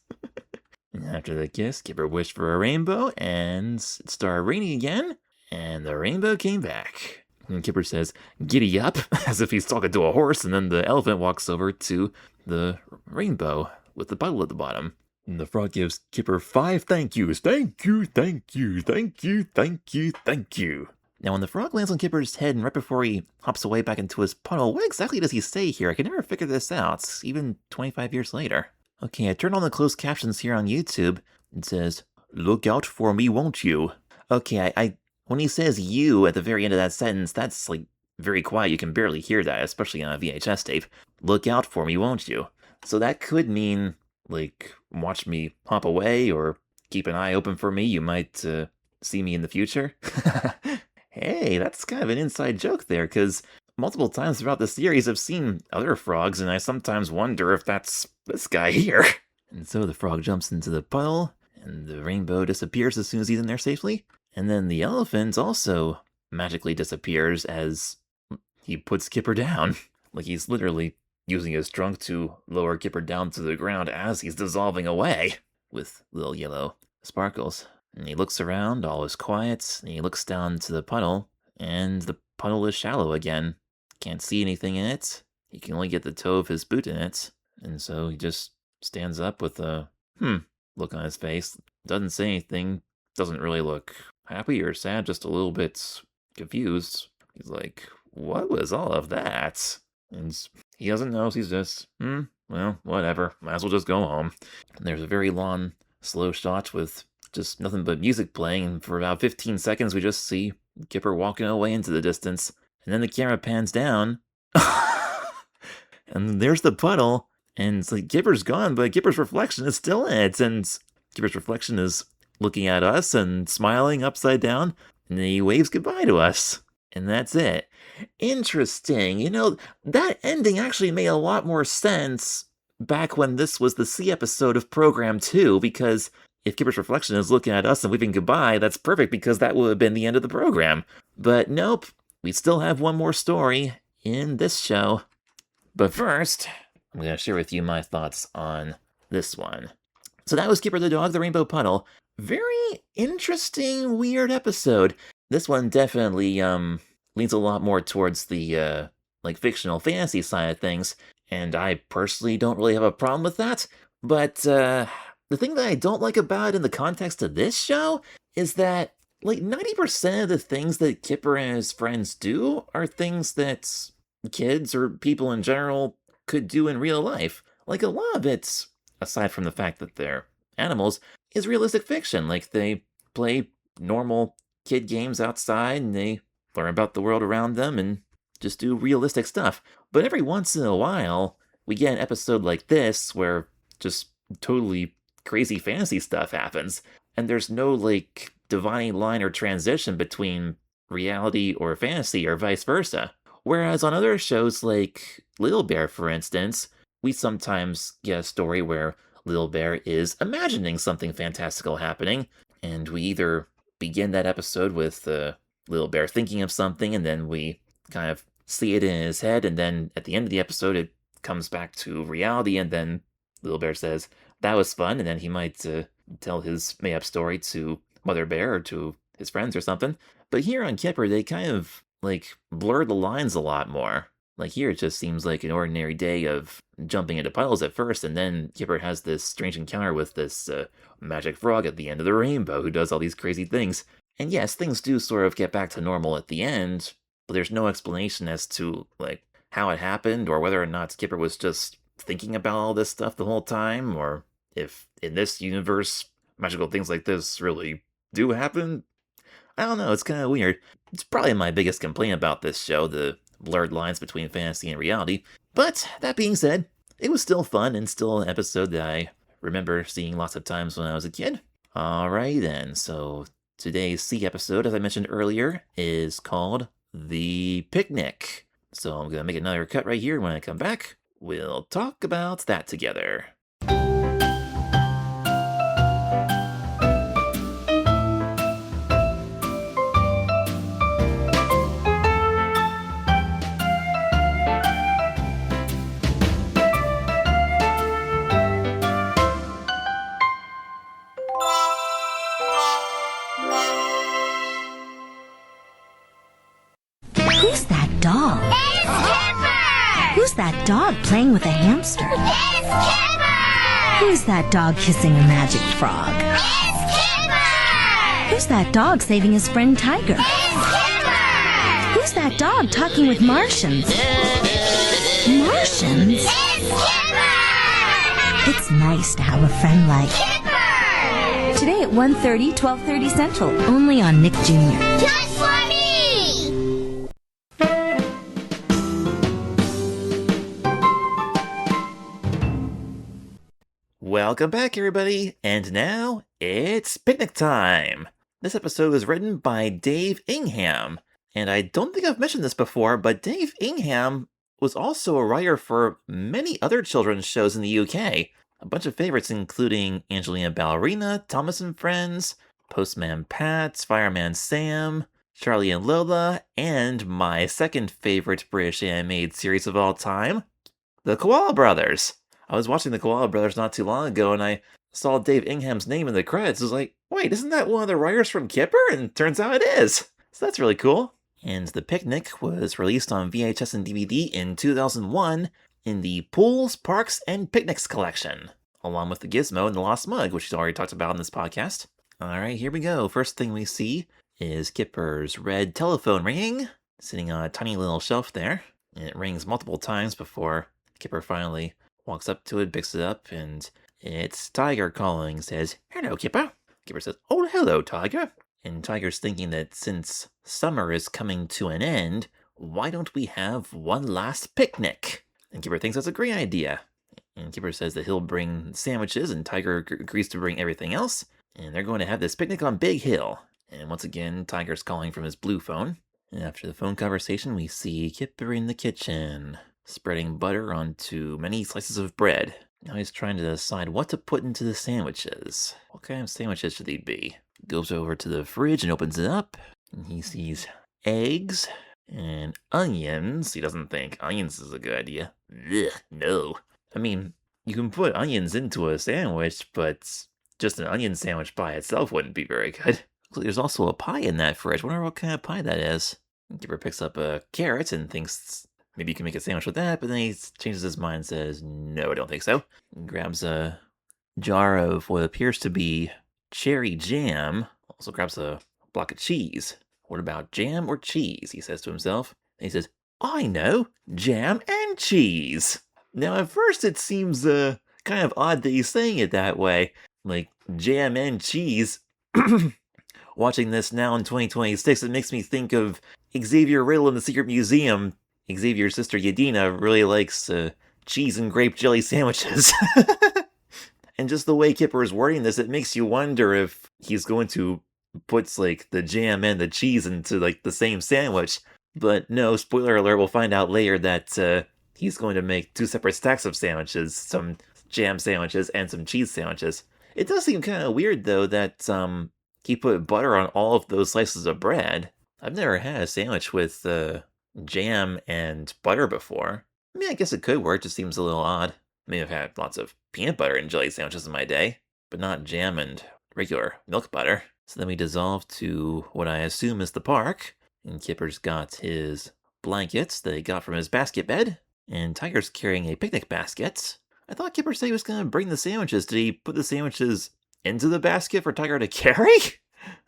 Speaker 1: And after the kiss, Kipper wished for a rainbow, and it started raining again, and the rainbow came back. And Kipper says, "Giddy up," as if he's talking to a horse, and then the elephant walks over to the rainbow with the puddle at the bottom. And the frog gives Kipper 5 thank yous. "Thank you, thank you, thank you, thank you, thank you." Now, when the frog lands on Kipper's head and right before he hops away back into his puddle, what exactly does he say here? I can never figure this out, even 25 years later. Okay, I turned on the closed captions here on YouTube. It says, "Look out for me, won't you?" Okay, I when he says "you" at the very end of that sentence, that's, like, very quiet. You can barely hear that, especially on a VHS tape. "Look out for me, won't you?" So that could mean, like, watch me hop away, or keep an eye open for me. You might see me in the future. Hey, that's kind of an inside joke there, because multiple times throughout the series I've seen other frogs, and I sometimes wonder if that's this guy here. And so the frog jumps into the puddle, and the rainbow disappears as soon as he's in there safely. And then the elephant also magically disappears as he puts Kipper down. Like he's literally using his trunk to lower Kipper down to the ground as he's dissolving away with little yellow sparkles. And he looks around, all is quiet, and he looks down to the puddle, and the puddle is shallow again. Can't see anything in it. He can only get the toe of his boot in it. And so he just stands up with a look on his face. Doesn't say anything. Doesn't really look happy or sad, just a little bit confused. He's like, "What was all of that?" And he doesn't know. He's just, well, whatever. Might as well just go home. And there's a very long, slow shot with just nothing but music playing, and for about 15 seconds we just see Kipper walking away into the distance. And then the camera pans down, and there's the puddle, and it's like Kipper's gone, but Kipper's reflection is still in it, and Kipper's reflection is looking at us and smiling upside down, and then he waves goodbye to us. And that's it. Interesting. You know, that ending actually made a lot more sense back when this was the C episode of Program 2, because if Kipper's reflection is looking at us and waving goodbye, that's perfect, because that would have been the end of the program. But nope, we still have one more story in this show. But first, I'm going to share with you my thoughts on this one. So that was Kipper the Dog, the Rainbow Puddle. Very interesting, weird episode. This one definitely leans a lot more towards the like fictional fantasy side of things, and I personally don't really have a problem with that. But the thing that I don't like about it in the context of this show is that, like, 90% of the things that Kipper and his friends do are things that kids or people in general could do in real life. Like, a lot of it, aside from the fact that they're animals, is realistic fiction. Like, they play normal kid games outside, and they learn about the world around them, and just do realistic stuff. But every once in a while, we get an episode like this, where just totally crazy fantasy stuff happens, and there's no, like, dividing line or transition between reality or fantasy or vice versa. Whereas on other shows like Little Bear, for instance, we sometimes get a story where Little Bear is imagining something fantastical happening, and we either begin that episode with Little Bear thinking of something, and then we kind of see it in his head, and then at the end of the episode it comes back to reality, and then Little Bear says, "That was fun," and then he might tell his made-up story to Mother Bear or to his friends or something. But here on Kipper, they kind of, like, blur the lines a lot more. Like here, it just seems like an ordinary day of jumping into puddles at first, and then Kipper has this strange encounter with this magic frog at the end of the rainbow who does all these crazy things. And yes, things do sort of get back to normal at the end, but there's no explanation as to, like, how it happened, or whether or not Kipper was just thinking about all this stuff the whole time, or if in this universe, magical things like this really do happen. I don't know, it's kind of weird. It's probably my biggest complaint about this show, the blurred lines between fantasy and reality. But that being said, it was still fun and still an episode that I remember seeing lots of times when I was a kid. Alright then, so today's C episode, as I mentioned earlier, is called The Picnic. So I'm going to make another cut right here. When I come back, we'll talk about that together.
Speaker 5: Who's that dog?
Speaker 6: It's Kipper!
Speaker 5: Who's that dog playing with a hamster?
Speaker 6: It's Kipper!
Speaker 5: Who's that dog kissing a magic frog?
Speaker 6: It's Kipper!
Speaker 5: Who's that dog saving his friend Tiger?
Speaker 6: It's Kipper!
Speaker 5: Who's that dog talking with Martians? Martians?
Speaker 6: It's Kipper!
Speaker 5: It's nice to have a friend like
Speaker 6: Kipper!
Speaker 5: Today at 1:30, 12:30 Central, only on Nick Jr.
Speaker 6: Just for me!
Speaker 1: Welcome back, everybody, and now it's picnic time! This episode was written by Dave Ingham, and I don't think I've mentioned this before, but Dave Ingham was also a writer for many other children's shows in the UK. A bunch of favorites including Angelina Ballerina, Thomas and Friends, Postman Pat, Fireman Sam, Charlie and Lola, and my second favorite British animated series of all time, The Koala Brothers. I was watching The Koala Brothers not too long ago, and I saw Dave Ingham's name in the credits. I was like, wait, isn't that one of the writers from Kipper? And turns out it is. So that's really cool. And The Picnic was released on VHS and DVD in 2001 in the Pools, Parks, and Picnics collection, along with the Gizmo and the Lost Mug, which we've already talked about in this podcast. Alright, here we go. First thing we see is Kipper's red telephone ringing, sitting on a tiny little shelf there. And it rings multiple times before Kipper finally walks up to it, picks it up, and it's Tiger calling, says, "Hello, Kipper." Kipper says, "Oh, hello, Tiger." And Tiger's thinking that since summer is coming to an end, why don't we have one last picnic? And Kipper thinks that's a great idea. And Kipper says that he'll bring sandwiches, and Tiger agrees to bring everything else, and they're going to have this picnic on Big Hill. And once again, Tiger's calling from his blue phone. And after the phone conversation, we see Kipper in the kitchen, spreading butter onto many slices of bread. Now he's trying to decide what to put into the sandwiches. What kind of sandwiches should they be? Goes over to the fridge and opens it up, and he sees eggs and onions. He doesn't think onions is a good idea. Ugh, no. I mean, you can put onions into a sandwich, but just an onion sandwich by itself wouldn't be very good. There's also a pie in that fridge. Wonder what kind of pie that is. Kipper picks up a carrot and thinks maybe you can make a sandwich with that, but then he changes his mind and says, no, I don't think so. He grabs a jar of what appears to be cherry jam. Also grabs a block of cheese. What about jam or cheese? He says to himself. And he says, I know, jam and cheese. Now at first it seems kind of odd that he's saying it that way. Like, jam and cheese. Watching this now in 2026, it makes me think of Xavier Riddle in the Secret Museum. Xavier's sister Yadina really likes cheese and grape jelly sandwiches. And just the way Kipper is wording this, it makes you wonder if he's going to put like the jam and the cheese into like the same sandwich. But no, spoiler alert, we'll find out later that he's going to make two separate stacks of sandwiches, some jam sandwiches and some cheese sandwiches. It does seem kind of weird though that he put butter on all of those slices of bread. I've never had a sandwich with jam and butter before. I mean, I guess it could work, just seems a little odd. I mean, I've had lots of peanut butter and jelly sandwiches in my day, but not jam and regular milk butter. So then we dissolve to what I assume is the park, and Kipper's got his blankets that he got from his basket bed, and Tiger's carrying a picnic basket. I thought Kipper said he was going to bring the sandwiches. Did he put the sandwiches into the basket for Tiger to carry?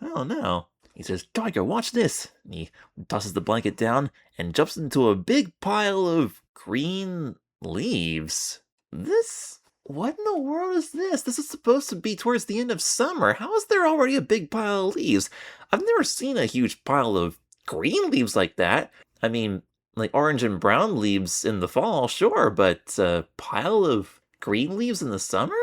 Speaker 1: Oh no. He says, Tiger, watch this. And he tosses the blanket down and jumps into a big pile of green leaves. What in the world is this? This is supposed to be towards the end of summer. How is there already a big pile of leaves? I've never seen a huge pile of green leaves like that. I mean, like orange and brown leaves in the fall, sure, but a pile of green leaves in the summer?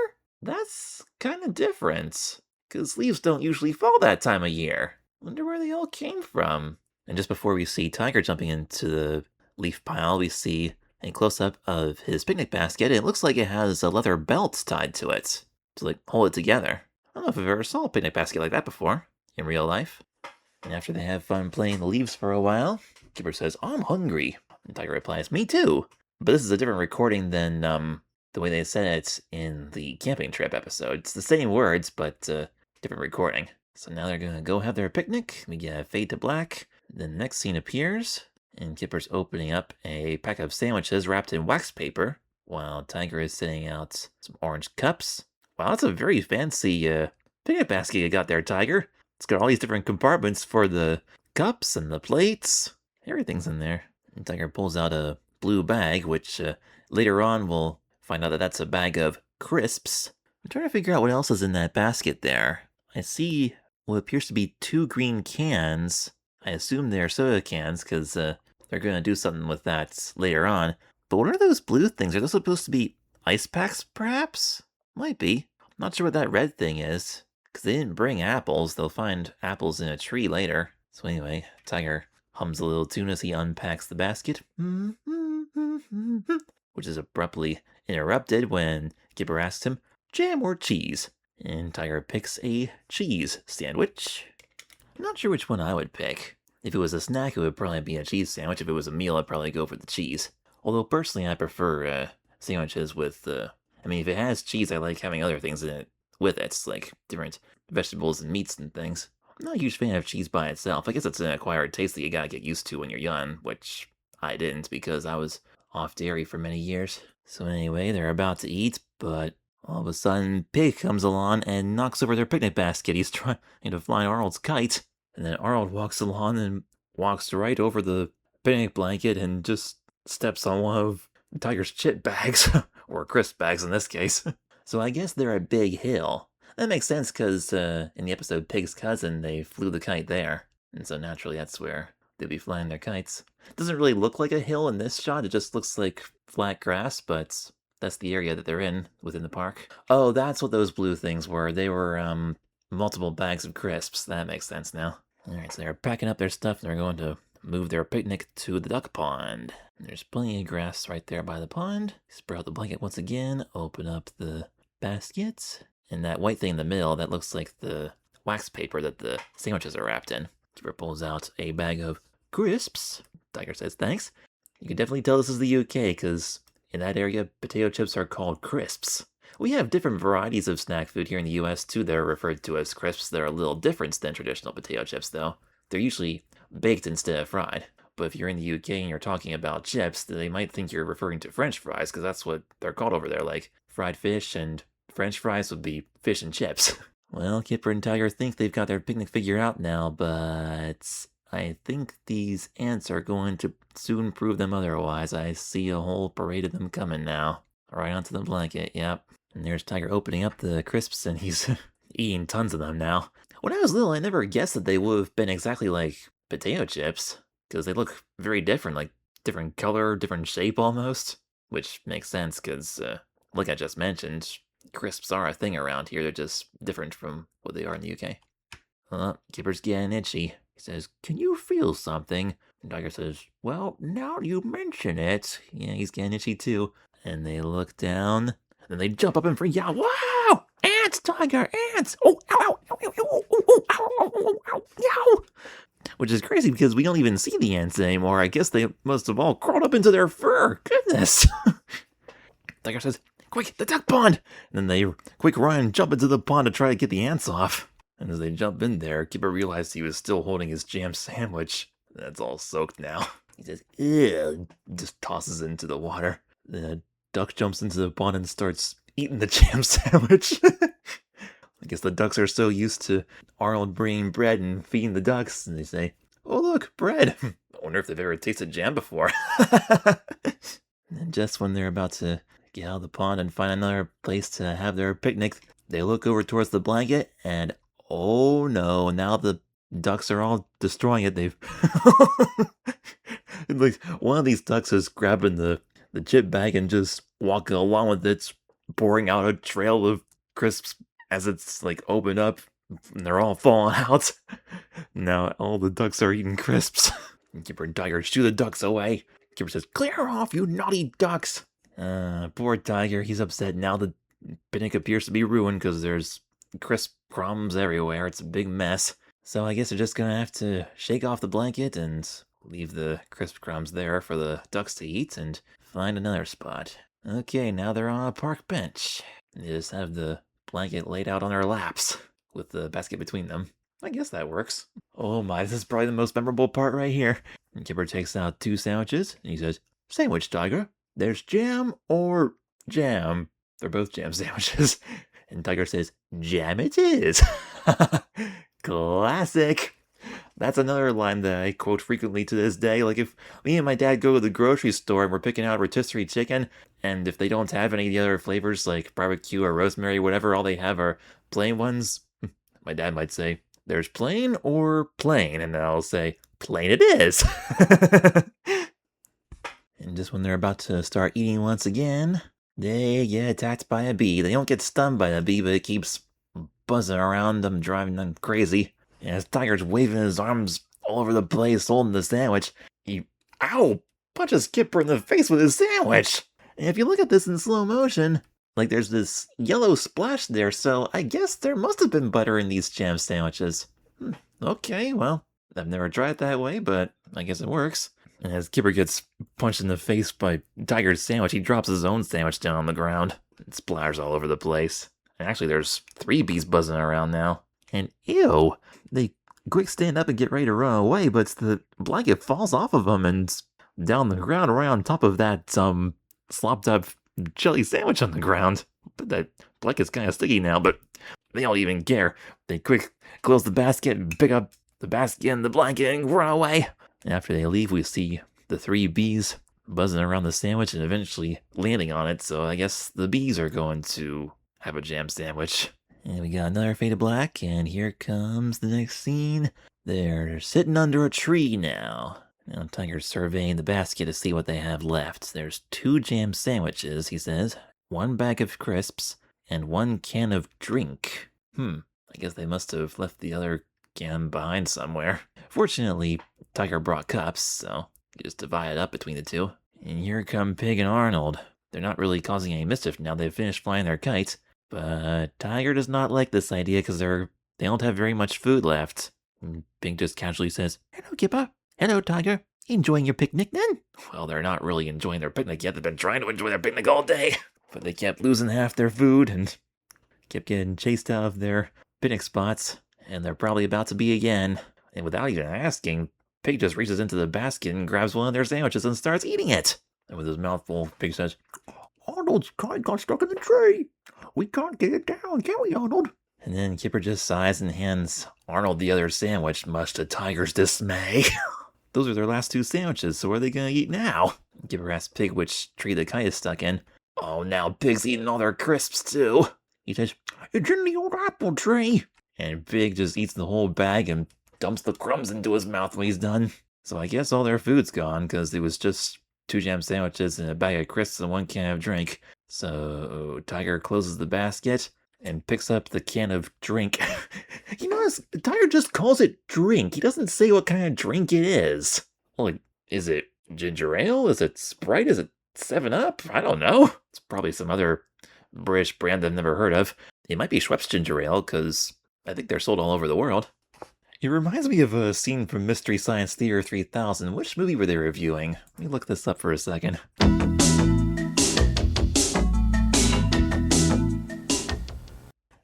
Speaker 1: That's kind of different, because leaves don't usually fall that time of year. Wonder where they all came from. And just before we see Tiger jumping into the leaf pile, we see a close-up of his picnic basket. It looks like it has a leather belt tied to it to like hold it together. I don't know if I've ever saw a picnic basket like that before in real life. And after they have fun playing the leaves for a while, Kipper says, I'm hungry. And Tiger replies, me too. But this is a different recording than the way they said it in the camping trip episode. It's the same words, but different recording. So now they're gonna go have their picnic. We get a fade to black. Then the next scene appears, and Kipper's opening up a pack of sandwiches wrapped in wax paper, while Tiger is setting out some orange cups. Wow, that's a very fancy picnic basket you got there, Tiger. It's got all these different compartments for the cups and the plates. Everything's in there. And Tiger pulls out a blue bag, which later on we'll find out that that's a bag of crisps. I'm trying to figure out what else is in that basket there. I see what appears to be 2 green cans. I assume they're soda cans because they're going to do something with that later on. But what are those blue things? Are those supposed to be ice packs, perhaps? Might be. I'm not sure what that red thing is, because they didn't bring apples. They'll find apples in a tree later. So anyway, Tiger hums a little tune as he unpacks the basket, which is abruptly interrupted when Kipper asks him, jam or cheese? And Tiger picks a cheese sandwich. I'm not sure which one I would pick. If it was a snack, it would probably be a cheese sandwich. If it was a meal, I'd probably go for the cheese. Although personally, I prefer sandwiches with, I mean, if it has cheese, I like having other things in it with it, like different vegetables and meats and things. I'm not a huge fan of cheese by itself. I guess it's an acquired taste that you gotta get used to when you're young, which I didn't because I was off dairy for many years. So anyway, they're about to eat, but all of a sudden, Pig comes along and knocks over their picnic basket. He's trying to fly Arnold's kite. And then Arnold walks along and walks right over the picnic blanket and just steps on one of Tiger's chip bags, or crisp bags in this case. So I guess they're at Big Hill. That makes sense because in the episode Pig's Cousin, they flew the kite there. And so naturally that's where they'll be flying their kites. It doesn't really look like a hill in this shot. It just looks like flat grass, but that's the area that they're in within the park. Oh, that's what those blue things were. They were multiple bags of crisps. That makes sense now. Alright, so they're packing up their stuff and they're going to move their picnic to the duck pond. There's plenty of grass right there by the pond. Spread out the blanket once again, open up the basket, and that white thing in the middle, that looks like the wax paper that the sandwiches are wrapped in. Kipper pulls out a bag of crisps. Tiger says thanks. You can definitely tell this is the UK, because in that area, potato chips are called crisps. We have different varieties of snack food here in the US too that are referred to as crisps. They're a little different than traditional potato chips though. They're usually baked instead of fried. But if you're in the UK and you're talking about chips, they might think you're referring to French fries because that's what they're called over there, like fried fish, and French fries would be fish and chips. Well, Kipper and Tiger think they've got their picnic figured out now, but I think these ants are going to soon prove them otherwise. I see a whole parade of them coming now. Right onto the blanket, yep. And there's Tiger opening up the crisps, and he's eating tons of them now. When I was little, I never guessed that they would have been exactly like potato chips, because they look very different, like different color, different shape almost. Which makes sense, because, like I just mentioned, crisps are a thing around here. They're just different from what they are in the UK. Kipper's getting itchy. He says, can you feel something? And Tiger says, well, now you mention it. Yeah, he's getting itchy too. And they look down, and then they jump up and freak out. Wow! Ants, Tiger, ants! Oh, ow, ow, ow, ow, ow, ow, ow, ow, ow, ow, ow. Which is crazy because we don't even see the ants anymore. I guess they must have all crawled up into their fur. Goodness. Tiger says, quick, the duck pond! And then they quick run and jump into the pond to try to get the ants off. And as they jump in there, Kipper realized he was still holding his jam sandwich. That's all soaked now. He says, ew, just tosses it into the water. The duck jumps into the pond and starts eating the jam sandwich. I guess the ducks are so used to Arnold bringing bread and feeding the ducks, and they say, oh look, bread. I wonder if they've ever tasted jam before. And just when they're about to get out of the pond and find another place to have their picnic, they look over towards the blanket, and oh no, now the ducks are all destroying it. They've like one of these ducks is grabbing the chip bag and just walking along with it, pouring out a trail of crisps as it's like opened up, and they're all falling out. Now all the ducks are eating crisps. Kipper and Tiger shoo the ducks away. Kipper says, clear off, you naughty ducks. Poor Tiger, he's upset now. The picnic appears to be ruined because there's crisp crumbs everywhere. It's a big mess. So I guess they're just gonna have to shake off the blanket and leave the crisp crumbs there for the ducks to eat and find another spot. Okay, now they're on a park bench. They just have the blanket laid out on their laps with the basket between them. I guess that works. Oh my, this is probably the most memorable part right here. And Kipper takes out 2 sandwiches and he says, sandwich, Tiger. There's jam or jam. They're both jam sandwiches. And Tiger says, jam it is. Classic. That's another line that I quote frequently to this day. Like if me and my dad go to the grocery store and we're picking out rotisserie chicken, and if they don't have any of the other flavors like barbecue or rosemary, whatever, all they have are plain ones, my dad might say, there's plain or plain, and then I'll say, plain it is. And just when they're about to start eating once again, they get attacked by a bee. They don't get stunned by the bee, but it keeps buzzing around them, driving them crazy. And as Tiger's waving his arms all over the place, holding the sandwich, he, punches Kipper in the face with his sandwich. And if you look at this in slow motion, like there's this yellow splash there, so I guess there must have been butter in these jam sandwiches. Okay, well, I've never tried it that way, but I guess it works. And as Kipper gets punched in the face by Tiger's sandwich, he drops his own sandwich down on the ground. It splatters all over the place. And actually, there's 3 bees buzzing around now. And ew, they quick stand up and get ready to run away, but the blanket falls off of them and down the ground right on top of that slopped up jelly sandwich on the ground. But that blanket's kind of sticky now, but they don't even care. They quick close the basket and pick up the basket and the blanket and run away. And after they leave, we see the 3 bees buzzing around the sandwich and eventually landing on it. So I guess the bees are going to have a jam sandwich. And we got another fade to black, and here comes the next scene. They're sitting under a tree now. Now Tiger's surveying the basket to see what they have left. There's 2 jam sandwiches, he says, 1 bag of crisps, and 1 can of drink. I guess they must have left the other can behind somewhere. Fortunately, Tiger brought cups, so you just divide it up between the 2. And here come Pig and Arnold. They're not really causing any mischief now they've finished flying their kites. But Tiger does not like this idea because they don't have very much food left. And Pig just casually says, hello, Kipper. Hello, Tiger. Enjoying your picnic then? Well, they're not really enjoying their picnic yet. They've been trying to enjoy their picnic all day. But they kept losing half their food and kept getting chased out of their picnic spots. And they're probably about to be again. And without even asking, Pig just reaches into the basket and grabs one of their sandwiches and starts eating it. And with his mouth full, Pig says, Arnold's kite got stuck in the tree. We can't get it down, can we, Arnold? And then Kipper just sighs and hands Arnold the other sandwich, much to Tiger's dismay. Those are their last 2 sandwiches, so what are they gonna eat now? Kipper asks Pig which tree the kite is stuck in. Oh, now Pig's eating all their crisps, too. He says, it's in the old apple tree. And Pig just eats the whole bag and dumps the crumbs into his mouth when he's done. So I guess all their food's gone, because it was just 2 jam sandwiches and a bag of crisps and 1 can of drink. So Tiger closes the basket and picks up the can of drink. You notice Tiger just calls it drink. He doesn't say what kind of drink it is. Like, is it ginger ale? Is it Sprite? Is it 7-Up? I don't know. It's probably some other British brand I've never heard of. It might be Schweppes ginger ale, because I think they're sold all over the world. It reminds me of a scene from Mystery Science Theater 3000. Which movie were they reviewing? Let me look this up for a second.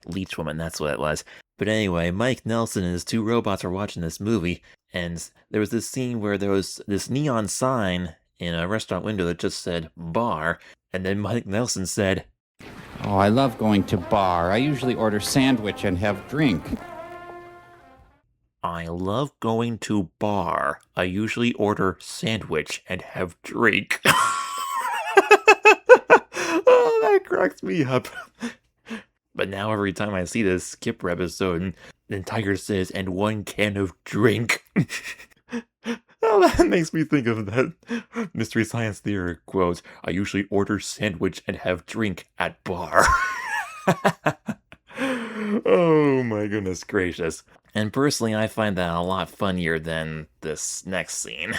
Speaker 1: Leech Woman, that's what it was. But anyway, Mike Nelson and his two robots are watching this movie, and there was this scene where there was this neon sign in a restaurant window that just said bar, and then Mike Nelson said,
Speaker 7: Oh, I love going to bar. I usually order sandwich and have drink.
Speaker 1: I love going to bar. I usually order sandwich and have drink. Oh, that cracks me up. But now every time I see this Kipper episode, then Tiger says, and 1 can of drink. Oh, that makes me think of that Mystery Science Theater quote. I usually order sandwich and have drink at bar. Oh my goodness gracious. And personally, I find that a lot funnier than this next scene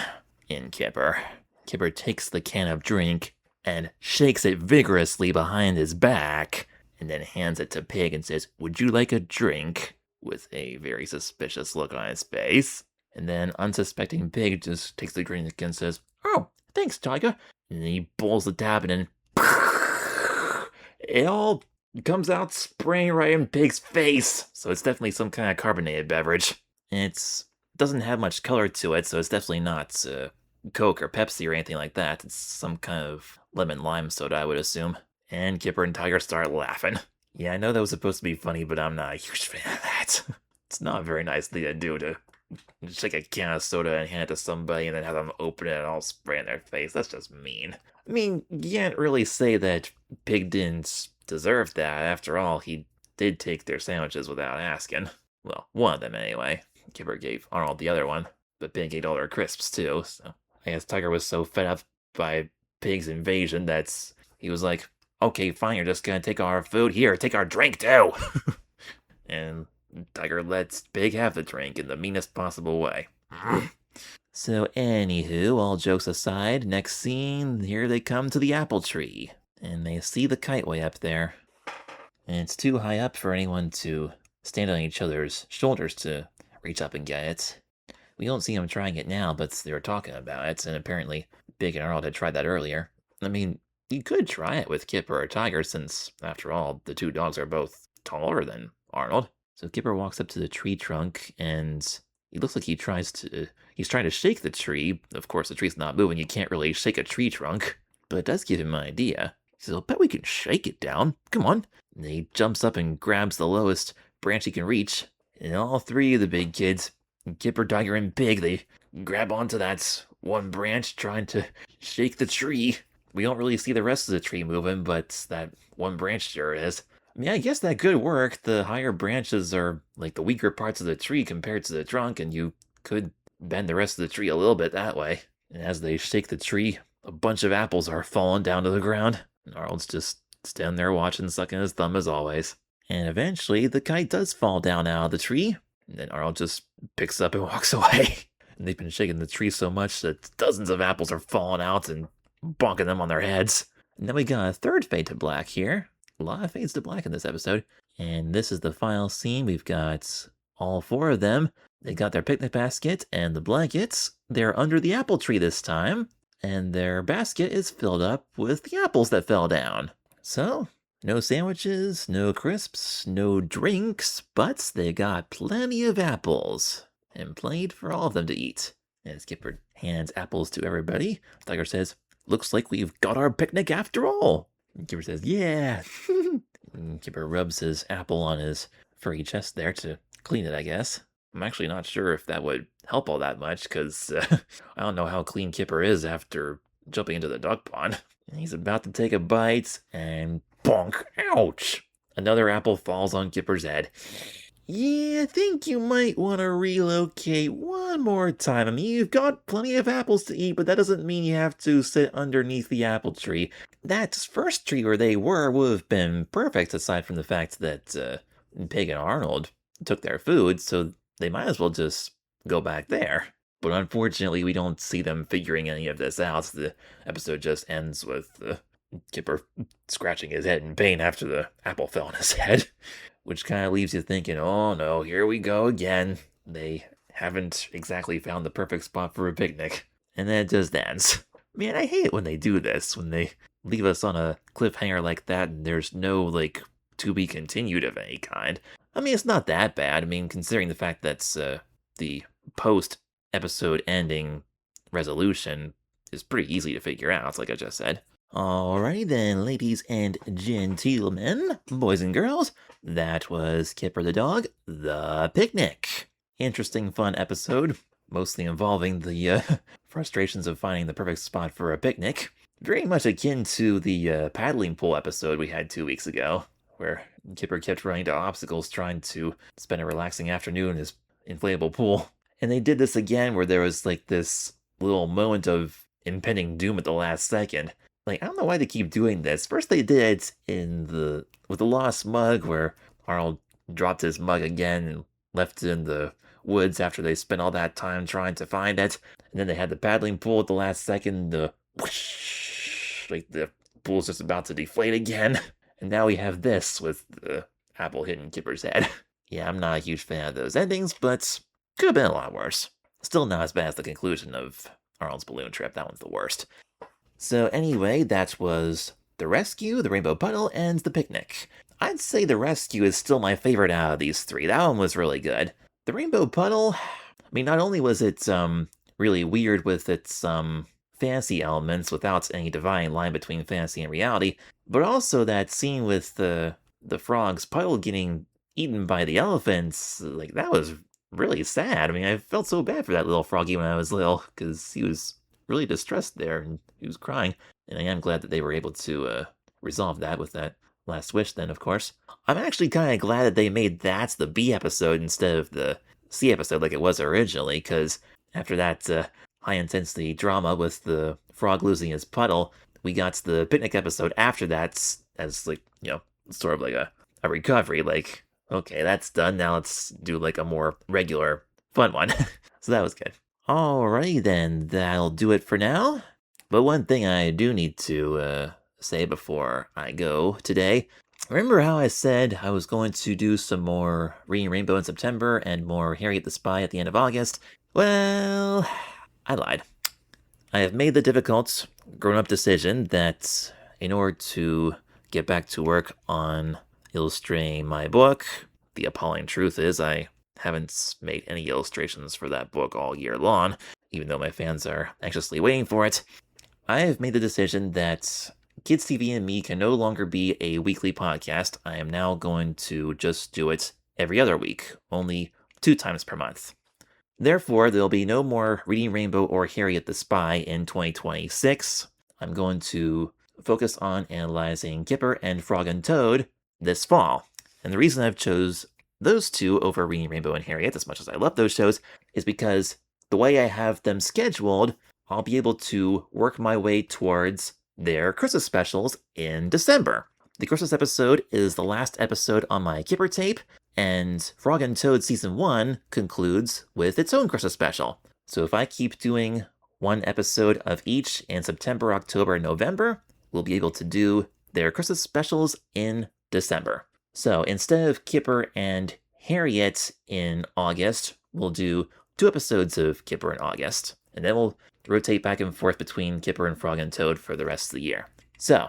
Speaker 1: in Kipper. Kipper takes the can of drink and shakes it vigorously behind his back, and then hands it to Pig and says, would you like a drink? With a very suspicious look on his face. And then unsuspecting Pig just takes the drink and says, oh, thanks, Tiger. And then he pulls the tab and then it all comes out spraying right in Pig's face. So it's definitely some kind of carbonated beverage. It doesn't have much color to it, so it's definitely not Coke or Pepsi or anything like that. It's some kind of lemon lime soda, I would assume. And Kipper and Tiger start laughing. Yeah, I know that was supposed to be funny, but I'm not a huge fan of that. It's not a very nice thing to do, to just take a can of soda and hand it to somebody and then have them open it and all spray in their face. That's just mean. I mean, you can't really say that Pig didn't deserve that. After all, he did take their sandwiches without asking. Well, one of them anyway. Kipper gave Arnold the other one, but Pig ate all their crisps too, so I guess Tiger was so fed up by Pig's invasion that he was like, okay, fine, you're just gonna take our food. Here, take our drink too! And Tiger lets Pig have the drink in the meanest possible way. So anywho, all jokes aside, next scene, here they come to the apple tree. And they see the kite way up there. And it's too high up for anyone to stand on each other's shoulders to reach up and get it. We don't see them trying it now, but they were talking about it, and apparently Big and Arnold had tried that earlier. I mean, you could try it with Kipper or Tiger, since, after all, the two dogs are both taller than Arnold. So Kipper walks up to the tree trunk, and he looks like he's trying to shake the tree. Of course, the tree's not moving, you can't really shake a tree trunk. But it does give him an idea. He says, I'll bet we can shake it down. Come on. And he jumps up and grabs the lowest branch he can reach. And all three of the big kids, Kipper, Tiger, and Pig, they grab onto that one branch, trying to shake the tree. We don't really see the rest of the tree moving, but that one branch sure is. I mean, I guess that could work. The higher branches are like the weaker parts of the tree compared to the trunk, and you could bend the rest of the tree a little bit that way. And as they shake the tree, a bunch of apples are falling down to the ground. And Arnold's just standing there watching, sucking his thumb as always. And eventually, the kite does fall down out of the tree. And then Arnold just picks up and walks away. And they've been shaking the tree so much that dozens of apples are falling out and bonking them on their heads. And then we got a third fade to black here. A lot of fades to black in this episode. And this is the final scene. We've got all four of them. They got their picnic basket and the blankets. They're under the apple tree this time. And their basket is filled up with the apples that fell down. So, no sandwiches, no crisps, no drinks, but they got plenty of apples. And plenty for all of them to eat. As Kipper hands apples to everybody, Tiger says, looks like we've got our picnic after all. And Kipper says, yeah. And Kipper rubs his apple on his furry chest there to clean it, I guess. I'm actually not sure if that would help all that much, because I don't know how clean Kipper is after jumping into the duck pond. And he's about to take a bite, and bonk, ouch! Another apple falls on Kipper's head. Yeah, I think you might want to relocate one more time. I mean, you've got plenty of apples to eat, but that doesn't mean you have to sit underneath the apple tree. That first tree where they were would have been perfect, aside from the fact that Pig and Arnold took their food, so they might as well just go back there. But unfortunately, we don't see them figuring any of this out. The episode just ends with Kipper scratching his head in pain after the apple fell on his head. Which kind of leaves you thinking, oh no, here we go again. They haven't exactly found the perfect spot for a picnic. And then it just ends. Man, I hate it when they do this, when they leave us on a cliffhanger like that and there's no, to be continued of any kind. I mean, it's not that bad. I mean, considering the fact that the post-episode ending resolution is pretty easy to figure out, like I just said. Alrighty then, ladies and gentlemen, boys and girls, that was Kipper the Dog, The Picnic. Interesting, fun episode, mostly involving the frustrations of finding the perfect spot for a picnic. Very much akin to the paddling pool episode we had 2 weeks ago, where Kipper kept running into obstacles trying to spend a relaxing afternoon in his inflatable pool. And they did this again where there was like this little moment of impending doom at the last second. Like, I don't know why they keep doing this. First they did it with the lost mug, where Arnold dropped his mug again and left it in the woods after they spent all that time trying to find it. And then they had the paddling pool at the last second, the whoosh, like the pool's just about to deflate again. And now we have this with the apple hitting Kipper's head. Yeah, I'm not a huge fan of those endings, but could have been a lot worse. Still not as bad as the conclusion of Arnold's balloon trip. That one's the worst. So anyway, that was The Rescue, The Rainbow Puddle, and The Picnic. I'd say The Rescue is still my favorite out of these three. That one was really good. The Rainbow Puddle, I mean, not only was it really weird with its fantasy elements without any dividing line between fantasy and reality, but also that scene with the frog's puddle getting eaten by the elephants, like, that was really sad. I mean, I felt so bad for that little froggy when I was little, because he was really distressed there, and he was crying. And I am glad that they were able to resolve that with that last wish then, of course. I'm actually kind of glad that they made that the B episode instead of the C episode like it was originally, because after that high-intensity drama with the frog losing his puddle, we got the picnic episode after that as, like, you know, sort of like a recovery. Like, okay, that's done, now let's do like a more regular, fun one. So that was good. Alrighty then, that'll do it for now. But one thing I do need to say before I go today, remember how I said I was going to do some more Reading Rainbow in September and more Harriet the Spy at the end of August? Well, I lied. I have made the difficult, grown-up decision that in order to get back to work on illustrating my book, the appalling truth is I haven't made any illustrations for that book all year long, even though my fans are anxiously waiting for it. I have made the decision that Kids TV and Me can no longer be a weekly podcast. I am now going to just do it every other week, only 2 times per month. Therefore, there'll be no more Reading Rainbow or Harriet the Spy in 2026. I'm going to focus on analyzing Kipper and Frog and Toad this fall. And the reason I've chose those two over Reading Rainbow and Harriet, as much as I love those shows, is because the way I have them scheduled, I'll be able to work my way towards their Christmas specials in December. The Christmas episode is the last episode on my Kipper tape, and Frog and Toad Season 1 concludes with its own Christmas special. So if I keep doing one episode of each in September, October, and November, we'll be able to do their Christmas specials in December. So instead of Kipper and Harriet in August, we'll do 2 episodes of Kipper in August, and then we'll rotate back and forth between Kipper and Frog and Toad for the rest of the year. So,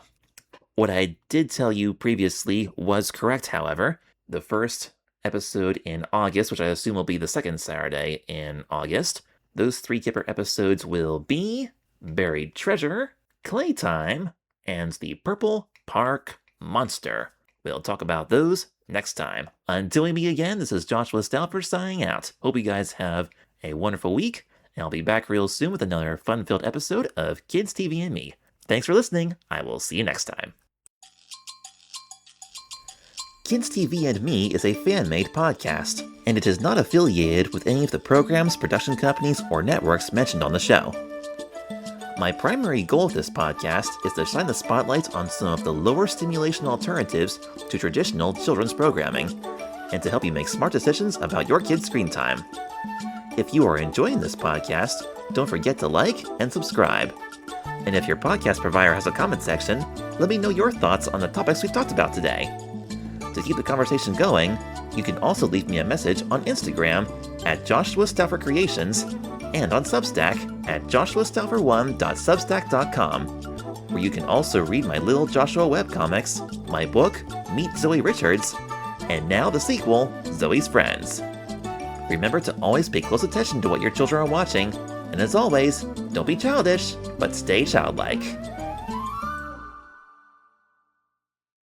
Speaker 1: what I did tell you previously was correct, however. The first episode in August, which I assume will be the second Saturday in August, those 3 Kipper episodes will be Buried Treasure, Claytime, and the Purple Park Monster. We'll talk about those next time. Until we meet again, this is Joshua Stauffer signing out. Hope you guys have a wonderful week, and I'll be back real soon with another fun-filled episode of Kids TV and Me. Thanks for listening. I will see you next time. Kids TV and Me is a fan-made podcast, and it is not affiliated with any of the programs, production companies, or networks mentioned on the show. My primary goal with this podcast is to shine the spotlight on some of the lower stimulation alternatives to traditional children's programming, and to help you make smart decisions about your kids' screen time. If you are enjoying this podcast, don't forget to like and subscribe. And if your podcast provider has a comment section, let me know your thoughts on the topics we've talked about today. To keep the conversation going, you can also leave me a message on Instagram at Joshua Stauffer Creations and on Substack at joshuastauffer1.substack.com, where you can also read my Little Joshua webcomics, my book, Meet Zoe Richards, And now the sequel, Zoe's Friends. Remember to always pay close attention to what your children are watching, and as always, don't be childish, but stay childlike.